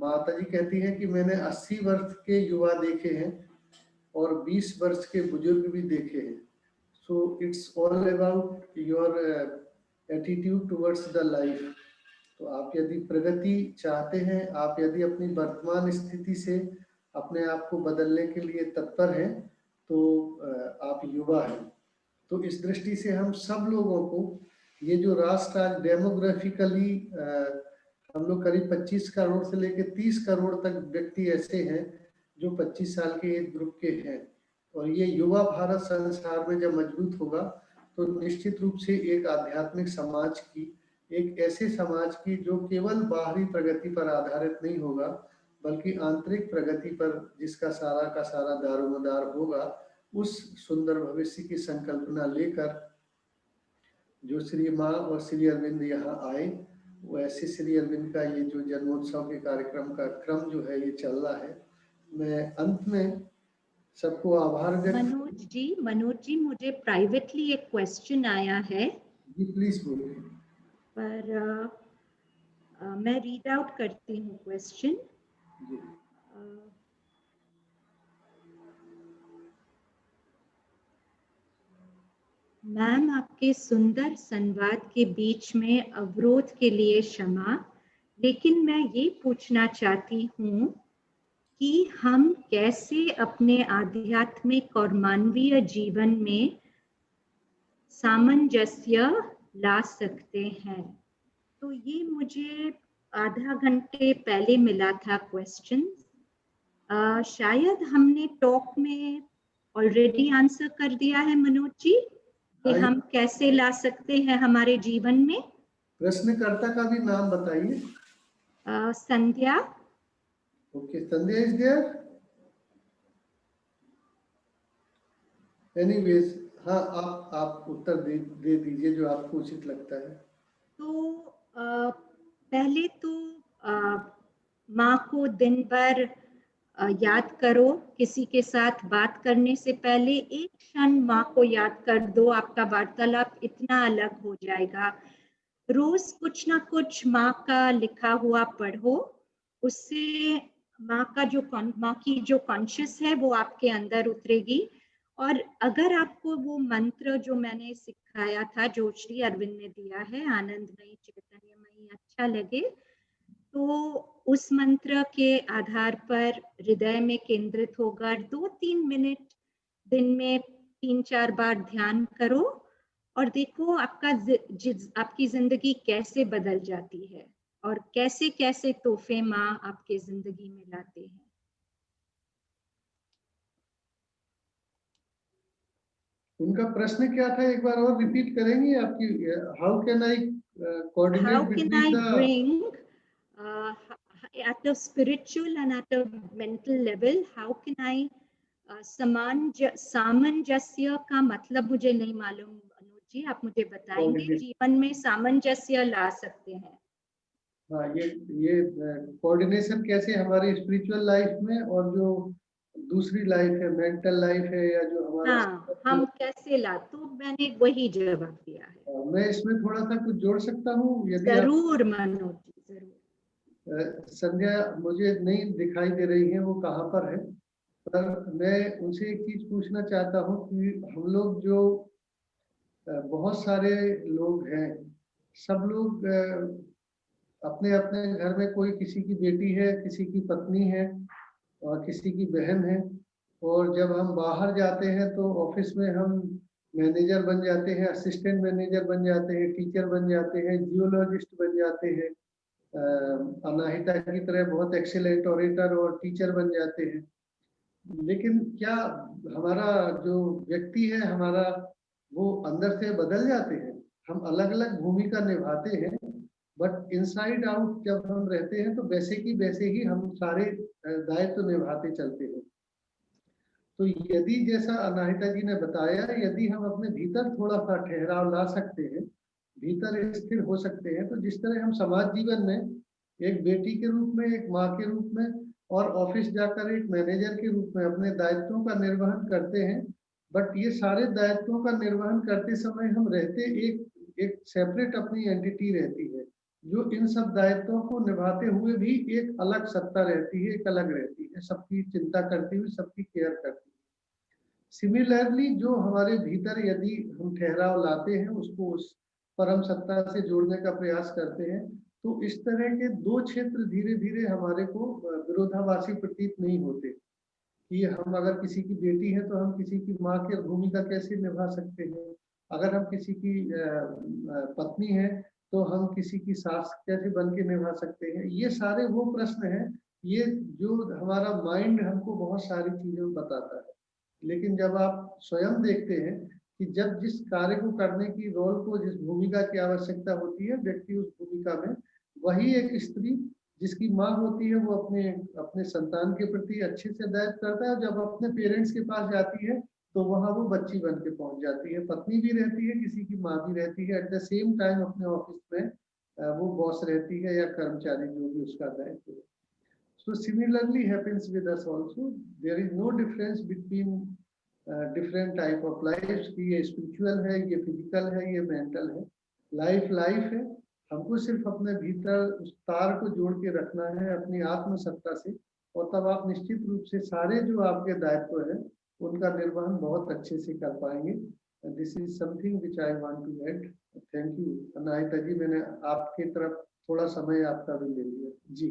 माता जी कहती हैं कि मैंने 80 वर्ष के युवा देखे हैं और 20 वर्ष के बुजुर्ग भी देखे हैं। So it's all about your attitude towards the life. तो आप यदि प्रगति चाहते हैं, आप यदि अपनी वर्तमान स्थिति से अपने आप को बदलने के लिए तत्पर हैं, तो आप युवा हैं। तो इस दृष्टि से हम सब लोगों को ये जो राष्ट्र आज डेमोग्राफिकली हम लोग करीब 25 करोड़ से लेकर 30 करोड़ तक व्यक्ति ऐसे हैं जो 25 साल के एज ग्रुप के हैं। और ये युवा भारत संसार में जब मजबूत होगा तो निश्चित रूप से एक आध्यात्मिक समाज की, एक ऐसे समाज की जो केवल बाहरी प्रगति पर आधारित नहीं होगा बल्कि आंतरिक प्रगति पर जिसका सारा का सारा दारोमदार होगा, उस सुंदर भविष्य की संकल्पना लेकर जो श्री माँ और श्री अरविंद यहाँ आए, वो ऐसे श्री अरविंद का ये जो जन्मोत्सव के कार्यक्रम का क्रम जो है ये चल रहा है। मैं अंत में सबको आभार व्यक्त। मनोज जी मुझे प्राइवेटली एक क्वेश्चन आया है। जी प्लीज बोलिए। पर मैं रीड आउट करती हूँ क्वेश्चन। मैम, आपके सुंदर संवाद के बीच में अवरोध के लिए क्षमा, लेकिन मैं ये पूछना चाहती हूँ कि हम कैसे अपने आध्यात्मिक और मानवीय जीवन में सामंजस्य ला सकते हैं। तो ये मुझे आधा घंटे पहले मिला था क्वेश्चन। शायद हमने टॉक में ऑलरेडी आंसर कर दिया है मनोज जी, कि हम कैसे ला सकते हैं हमारे जीवन में। प्रश्नकर्ता का भी नाम बताइए। Sandhya. Okay, Sandhya is there. Anyways, हाँ, आप उत्तर दे दीजिए जो आपको उचित लगता है। तो पहले तो माँ को दिन भर याद करो। किसी के साथ बात करने से पहले एक क्षण माँ को याद कर दो, आपका वार्तालाप इतना अलग हो जाएगा। रोज कुछ ना कुछ माँ का लिखा हुआ पढ़ो, उससे माँ की जो कॉन्शियस है वो आपके अंदर उतरेगी। और अगर आपको वो मंत्र जो मैंने सिखाया था, जो श्री अरविंद ने दिया है, आनंदमयी चैतन्यमयी, अच्छा लगे तो उस मंत्र के आधार पर हृदय में केंद्रित होकर 2-3 मिनट दिन में 3-4 बार ध्यान करो और देखो आपकी जिंदगी कैसे बदल जाती है और कैसे कैसे तोहफे माँ आपके जिंदगी में लाते हैं। उनका प्रश्न क्या था, एक बार और रिपीट करेंगे आपकी? How can I coordinate between the bring at a spiritual and at a mental level, how can I सामंजस्य का मतलब मुझे नहीं मालूम अनुज जी, आप मुझे बताएंगे, जीवन में सामंजस्य ला सकते हैं। हाँ, ये कोऑर्डिनेशन कैसे हमारी स्पिरिचुअल लाइफ में और जो दूसरी लाइफ है, मेंटल लाइफ है, या जो हमारा हम कैसे ला, तो मैंने वही जवाब दिया है। मैं इसमें थोड़ा सा कुछ जोड़ सकता हूँ यदि जरूर मनोज जी, जरूर। संध्या मुझे नहीं दिखाई दे रही है, वो कहाँ पर है, पर मैं उनसे एक चीज पूछना चाहता हूँ कि हम लोग जो बहुत सारे लोग हैं, सब लोग अपने अपने घर में कोई किसी की बेटी है, किसी की पत्नी है और किसी की बहन है, और जब हम बाहर जाते हैं तो ऑफिस में हम मैनेजर बन जाते हैं, असिस्टेंट मैनेजर बन जाते हैं, टीचर बन जाते हैं, जियोलॉजिस्ट बन जाते हैं, अनाहिता की तरह बहुत एक्सीलेंट ऑरेटर और टीचर बन जाते हैं। लेकिन क्या हमारा जो व्यक्ति है हमारा, वो अंदर से बदल जाते हैं? हम अलग अलग भूमिका निभाते हैं, बट इनसाइड आउट जब हम रहते हैं तो वैसे की वैसे ही हम सारे दायित्व निभाते चलते हैं। तो यदि जैसा अनाहिता जी ने बताया, यदि हम अपने भीतर थोड़ा सा ठहराव ला सकते हैं, भीतर स्थिर हो सकते हैं, तो जिस तरह हम समाज जीवन में एक बेटी के रूप में, एक माँ के रूप में और ऑफिस जाकर एक मैनेजर के रूप में अपने दायित्वों का निर्वहन करते हैं, बट ये सारे दायित्वों का निर्वहन करते समय हम रहते एक सेपरेट अपनी एंटिटी रहती है, जो इन सब दायित्वों को निभाते हुए भी एक अलग सत्ता रहती है, एक अलग रहती है, सबकी चिंता करती हुई, सबकी केयर करती है। सिमिलरली जो हमारे भीतर यदि हम ठहराव लाते हैं, उसको उस परम सत्ता से जोड़ने का प्रयास करते हैं, तो इस तरह के दो क्षेत्र धीरे धीरे हमारे को विरोधाभासी प्रतीत नहीं होते कि हम अगर किसी की बेटी है तो हम किसी की माँ की भूमिका कैसे निभा सकते हैं, अगर हम किसी की पत्नी है तो हम किसी की सास कैसे बन के निभा सकते हैं। ये सारे वो प्रश्न हैं, ये जो हमारा माइंड हमको बहुत सारी चीजें बताता है, लेकिन जब आप स्वयं देखते हैं कि जब जिस कार्य को करने की, रोल को, जिस भूमिका की आवश्यकता होती है, व्यक्ति उस भूमिका में, वही एक स्त्री जिसकी माँ होती है वो अपने अपने संतान के प्रति अच्छे से दायित्व करता है, जब अपने पेरेंट्स के पास जाती है तो वहां वो बच्ची बन के पहुंच जाती है, पत्नी भी रहती है, किसी की माँ भी रहती है, एट द सेम टाइम अपने ऑफिस में वो बॉस रहती है या कर्मचारी, जो भी उसका दायित्व है। So similarly happens with us also. There is no difference between different type of lives कि ये spiritual है, ये physical है, ये mental है। लाइफ है, हमको सिर्फ अपने भीतर उस तार को जोड़ के रखना है अपनी आत्म सत्ता से, और तब आप निश्चित रूप से सारे जो आपके दायित्व है उनका निर्वहन बहुत अच्छे से कर पाएंगे। This is something which I want to add. Thank you Anahita ji, मैंने आपकी तरफ थोड़ा समय आपका भी ले लिया जी।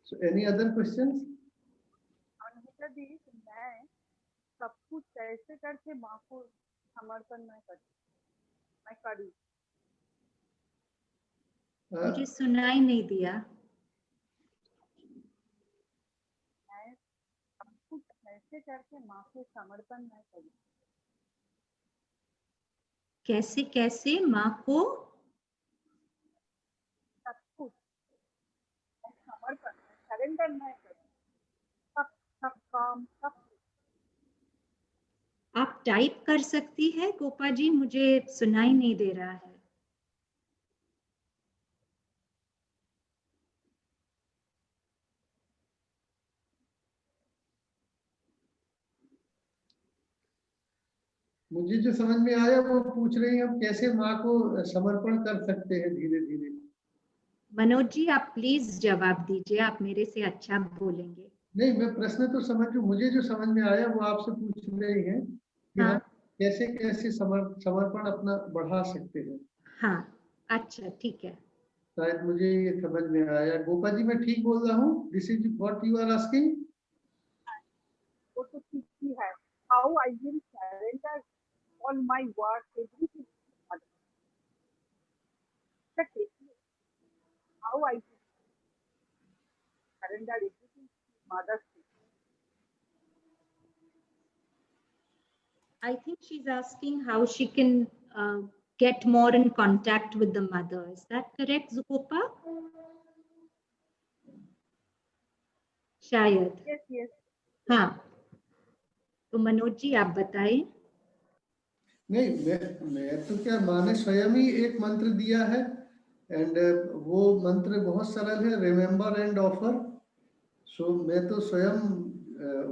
So any other questions? Anahita जी, मैं सब कुछ कैसे करके माँ को समर्पण मैं करूँ? मुझे सुनाई नहीं दिया। मैं सब कुछ कैसे करके माँ को समर्पण मैं करूँ? कैसे कैसे माँ को सब कुछ समर्पण सरेंडर मैं करूँ, सब सब काम सब। आप टाइप कर सकती है गोपा जी, मुझे सुनाई नहीं दे रहा है। मुझे जो समझ में आया वो पूछ रही हैं, हम कैसे माँ को समर्पण कर सकते हैं धीरे धीरे। मनोज जी आप प्लीज जवाब दीजिए, आप मेरे से अच्छा बोलेंगे। नहीं, मैं प्रश्न तो समझ, मुझे जो समझ में आया वो आपसे पूछ रही हैं कि हाँ हम कैसे कैसे समर्पण अपना बढ़ा सकते हैं। हाँ, अच्छा ठीक है। शायद मुझे ये समझ में आया। गोपा जी मैं ठीक बोल रहा हूँ? This is what you are asking? वो तो ठीक ही है। How I will surrender all my work everything. How I surrender everything to mother's feet. I think she's asking how she can get more in contact with the mother. Is that correct, Zukopa? शायद। Yes, yes. हाँ, तो मनोज जी आप बताएं। नहीं, मैं तो क्या, माँ ने स्वयं ही एक मंत्र दिया है एंड वो मंत्र बहुत सरल है, रिमेम्बर एंड ऑफर। सो मैं तो स्वयं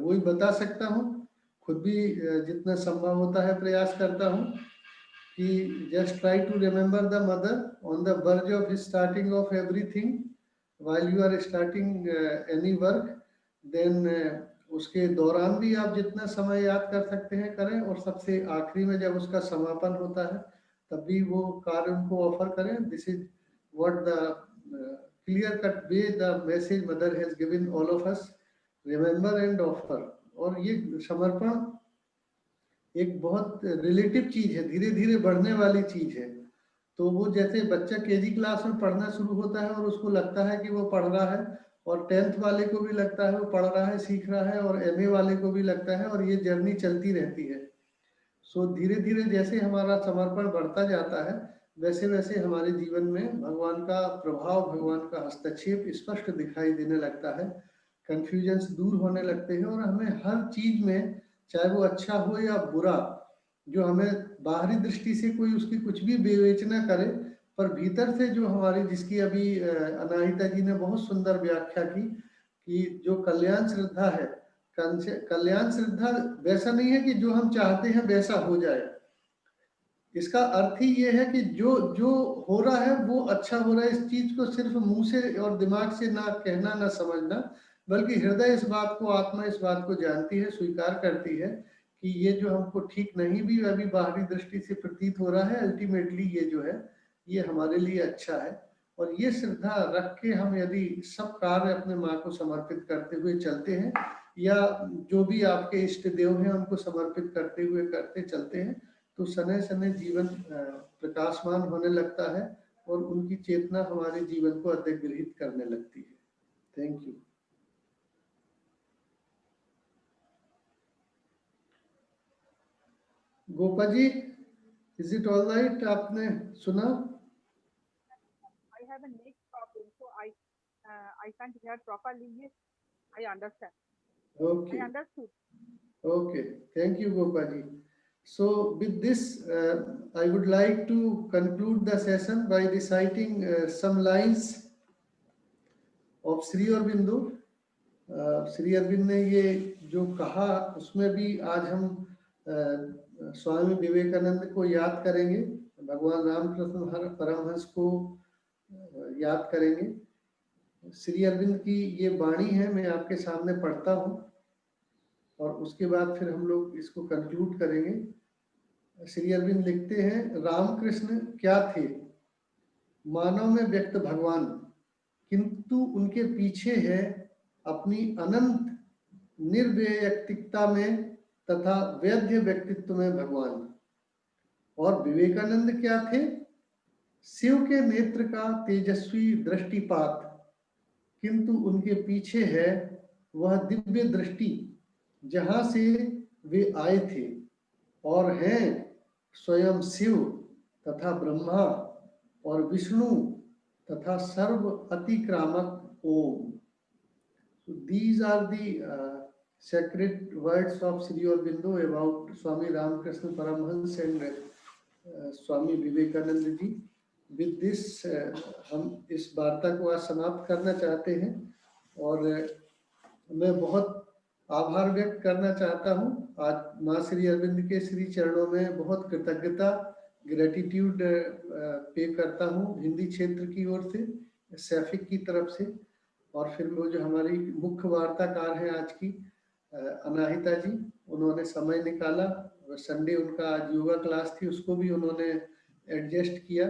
वही बता सकता हूँ, खुद भी जितना संभव होता है प्रयास करता हूँ कि just try to remember the mother on the verge of starting of everything while you are starting any work, then उसके दौरान भी आप जितना समय याद कर सकते हैं करें, और सबसे आखिरी में जब उसका समापन होता है तब भी वो कार्य उनको ऑफर करें। This is what the clear cut way the message mother has given all of us, remember and offer। और ये समर्पण एक बहुत रिलेटिव चीज है, धीरे धीरे बढ़ने वाली चीज है। तो वो जैसे बच्चा केजी क्लास में पढ़ना शुरू होता है और उसको लगता है कि वो पढ़ रहा है, और 10th वाले को भी लगता है वो पढ़ रहा है, सीख रहा है, और MA वाले को भी लगता है, और ये जर्नी चलती रहती है। सो धीरे धीरे जैसे हमारा समर्पण बढ़ता जाता है वैसे वैसे हमारे जीवन में भगवान का प्रभाव, भगवान का हस्तक्षेप स्पष्ट दिखाई देने लगता है, कंफ्यूजन्स दूर होने लगते हैं, और हमें हर चीज में, चाहे वो अच्छा हो या बुरा, जो हमें बाहरी दृष्टि से कोई उसकी कुछ भी विवेचना करे, पर भीतर से जो हमारी, जिसकी अभी अनाहिता जी ने बहुत सुंदर व्याख्या की कि जो कल्याण श्रद्धा है, कल्याण श्रद्धा वैसा नहीं है कि जो हम चाहते हैं वैसा हो जाए। इसका अर्थ ही ये है कि जो जो हो रहा है वो अच्छा हो रहा है। इस चीज को सिर्फ मुंह से और दिमाग से ना कहना ना समझना, बल्कि हृदय इस बात को, आत्मा इस बात को जानती है, स्वीकार करती है कि ये जो हमको ठीक नहीं भी अभी बाहरी दृष्टि से प्रतीत हो रहा है, अल्टीमेटली ये जो है ये हमारे लिए अच्छा है। और ये श्रद्धा रख के हम यदि सब कार्य अपने माँ को समर्पित करते हुए चलते हैं, या जो भी आपके इष्ट देव हैं उनको समर्पित करते हुए करते चलते हैं, तो समय समय जीवन प्रकाशमान होने लगता है और उनकी चेतना हमारे जीवन को अधिग्रहित करने लगती है। Thank you. Gopa ji, is it all right? आपने सुना? I have a neck problem, so I can't hear properly. Yes, I understand. Okay. I understood. Okay, thank you, Gopa ji. So with this, I would like to conclude the session by reciting some lines of Sri Aurobindo। Shri Arvind ने ये जो कहा उसमें भी आज हम स्वामी विवेकानंद को याद करेंगे, भगवान रामकृष्ण परमहंस को याद करेंगे। श्री अरविंद की ये वाणी है, मैं आपके सामने पढ़ता हूँ। और उसके बाद फिर हम लोग इसको कंक्लूड करेंगे। श्री अरविंद लिखते हैं, रामकृष्ण क्या थे? मानव में व्यक्त भगवान, किंतु उनके पीछे है अपनी अनंत निर्वैयक्तिकता में तथा वैद्य व्यक्तित्व में भगवान। और विवेकानंद क्या थे? शिव के नेत्र का तेजस्वी दृष्टिपात, किंतु उनके पीछे है वह दिव्य दृष्टि जहां से वे आए थे और हैं स्वयं शिव तथा ब्रह्मा और विष्णु तथा सर्व अतिक्रामक ओम। So these are the sacred words of Sri Aurobindo about Swami Ramakrishna Paramhans and Swami Vivekananda ji. With this हम इस वार्ता को आज समाप्त करना चाहते हैं और मैं बहुत आभार व्यक्त करना चाहता हूँ। आज माँ श्री अरविंद के श्री चरणों में बहुत कृतज्ञता, ग्रेटिट्यूड पे करता हूँ हिंदी क्षेत्र की ओर से, सैफिक की तरफ से, और फिर वो जो हमारी मुख्य वार्ताकार हैं आज की अनाहिता जी, उन्होंने समय निकाला। संडे उनका आज योगा क्लास थी, उसको भी उन्होंने एडजस्ट किया।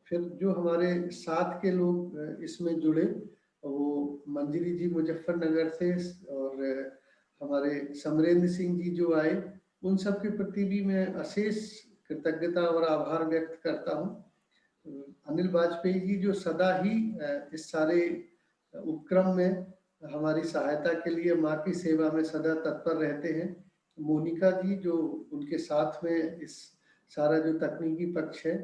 फिर जो हमारे साथ के लोग इसमें जुड़े, वो मंजरी जी मुजफ्फरनगर से और हमारे समरेंद्र सिंह जी जो आए, उन सब के प्रति भी मैं अशेष कृतज्ञता और आभार व्यक्त करता हूँ। अनिल वाजपेयी जी जो सदा ही इस सारे उपक्रम में हमारी सहायता के लिए माँ की सेवा में सदा तत्पर रहते हैं। मोनिका जी जो उनके साथ में इस सारा जो तकनीकी पक्ष है,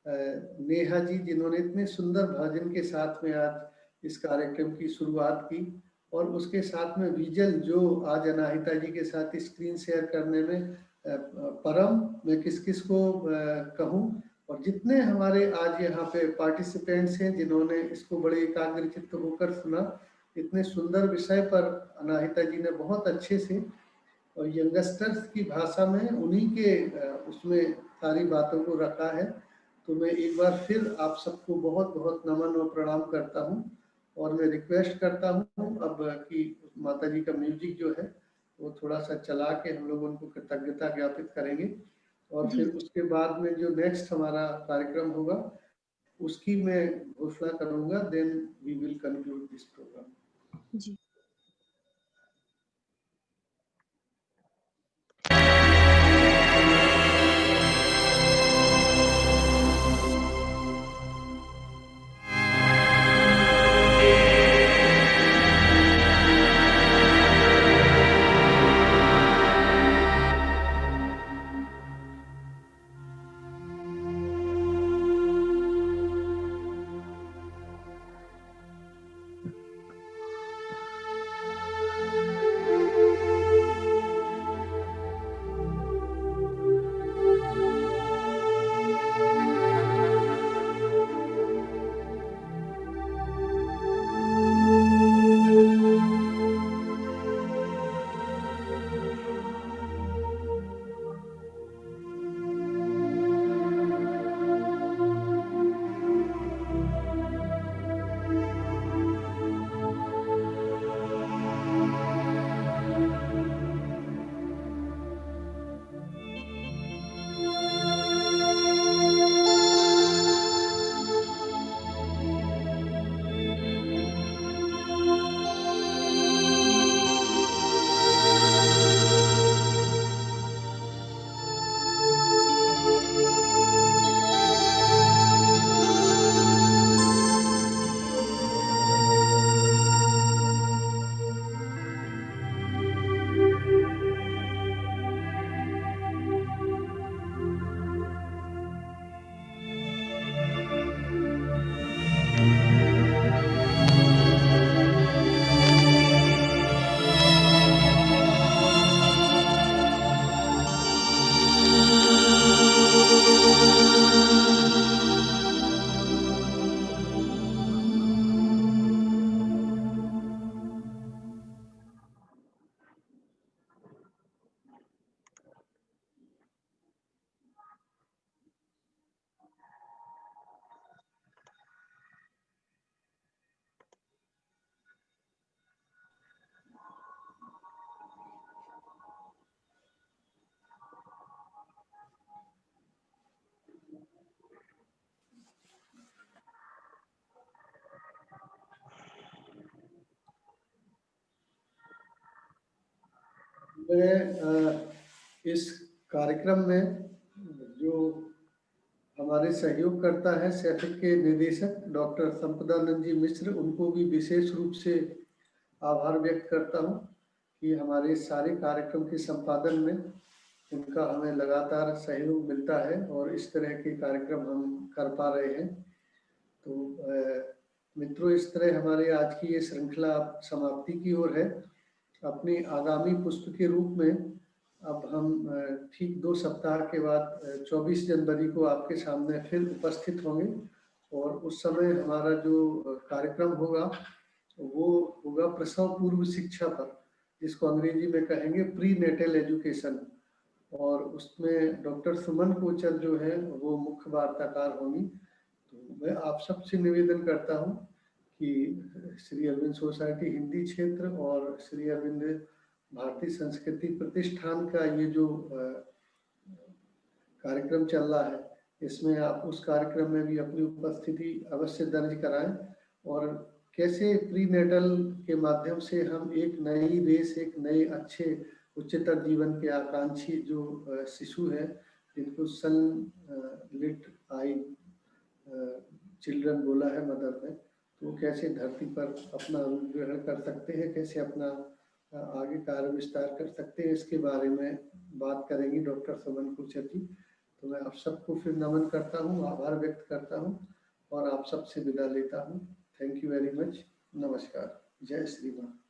नेहा जी जिन्होंने इतने सुंदर भजन के साथ में आज इस कार्यक्रम की शुरुआत की, और उसके साथ में विजल जो आज अनाहिता जी के साथ स्क्रीन शेयर करने में परम, मैं किस किस को कहूँ, और जितने हमारे आज यहाँ पे पार्टिसिपेंट्स हैं जिन्होंने इसको बड़े एकाग्रचित्त होकर सुना। इतने सुंदर विषय पर अनाहिता जी ने बहुत अच्छे से और यंगस्टर्स की भाषा में उन्हीं के उसमें सारी बातों को रखा है। तो मैं एक बार फिर आप सबको बहुत बहुत नमन और प्रणाम करता हूँ, और मैं रिक्वेस्ट करता हूँ अब कि माता जी का म्यूजिक जो है वो थोड़ा सा चला के हम लोग उनको कृतज्ञता ज्ञापित करेंगे, और फिर उसके बाद में जो नेक्स्ट हमारा कार्यक्रम होगा उसकी मैं घोषणा करूंगा। Then we will conclude this programme. जी। मैं इस कार्यक्रम में जो हमारे सहयोग करता है सैफिक के निदेशक डॉक्टर संपदानंद जी मिश्र, उनको भी विशेष रूप से आभार व्यक्त करता हूं कि हमारे सारे कार्यक्रम के संपादन में उनका हमें लगातार सहयोग मिलता है और इस तरह के कार्यक्रम हम कर पा रहे हैं। तो मित्रों, इस तरह हमारे आज की ये श्रृंखला समाप्ति की ओर है। अपनी आगामी पुष्प के रूप में अब हम ठीक 2 सप्ताह के बाद 24 जनवरी को आपके सामने फिर उपस्थित होंगे और उस समय हमारा जो कार्यक्रम होगा वो होगा प्रसव पूर्व शिक्षा पर, जिसको अंग्रेजी में कहेंगे प्री नेटल एजुकेशन, और उसमें डॉक्टर सुमन कोचर जो है वो मुख्य वार्ताकार होंगी। तो मैं आप सबसे निवेदन करता हूँ कि श्री अरविंद सोसाइटी हिंदी क्षेत्र और श्री अरविंद भारतीय संस्कृति प्रतिष्ठान का ये जो कार्यक्रम चल रहा है, इसमें आप उस कार्यक्रम में भी अपनी उपस्थिति अवश्य दर्ज कराएं और कैसे प्री नेटल के माध्यम से हम एक नई देश, एक नए अच्छे उच्चतर जीवन के आकांक्षी जो शिशु हैं, जिनको सनलिट आई चिल्ड्रन बोला है मदर ने, तो कैसे धरती पर अपना रूप ग्रहण कर सकते हैं, कैसे अपना आगे कार्य विस्तार कर सकते हैं, इसके बारे में बात करेंगी डॉक्टर सुमन कोचर जी। तो मैं आप सबको फिर नमन करता हूँ, आभार व्यक्त करता हूँ और आप सबसे विदा लेता हूँ। Thank you very much. नमस्कार। जय श्री राम।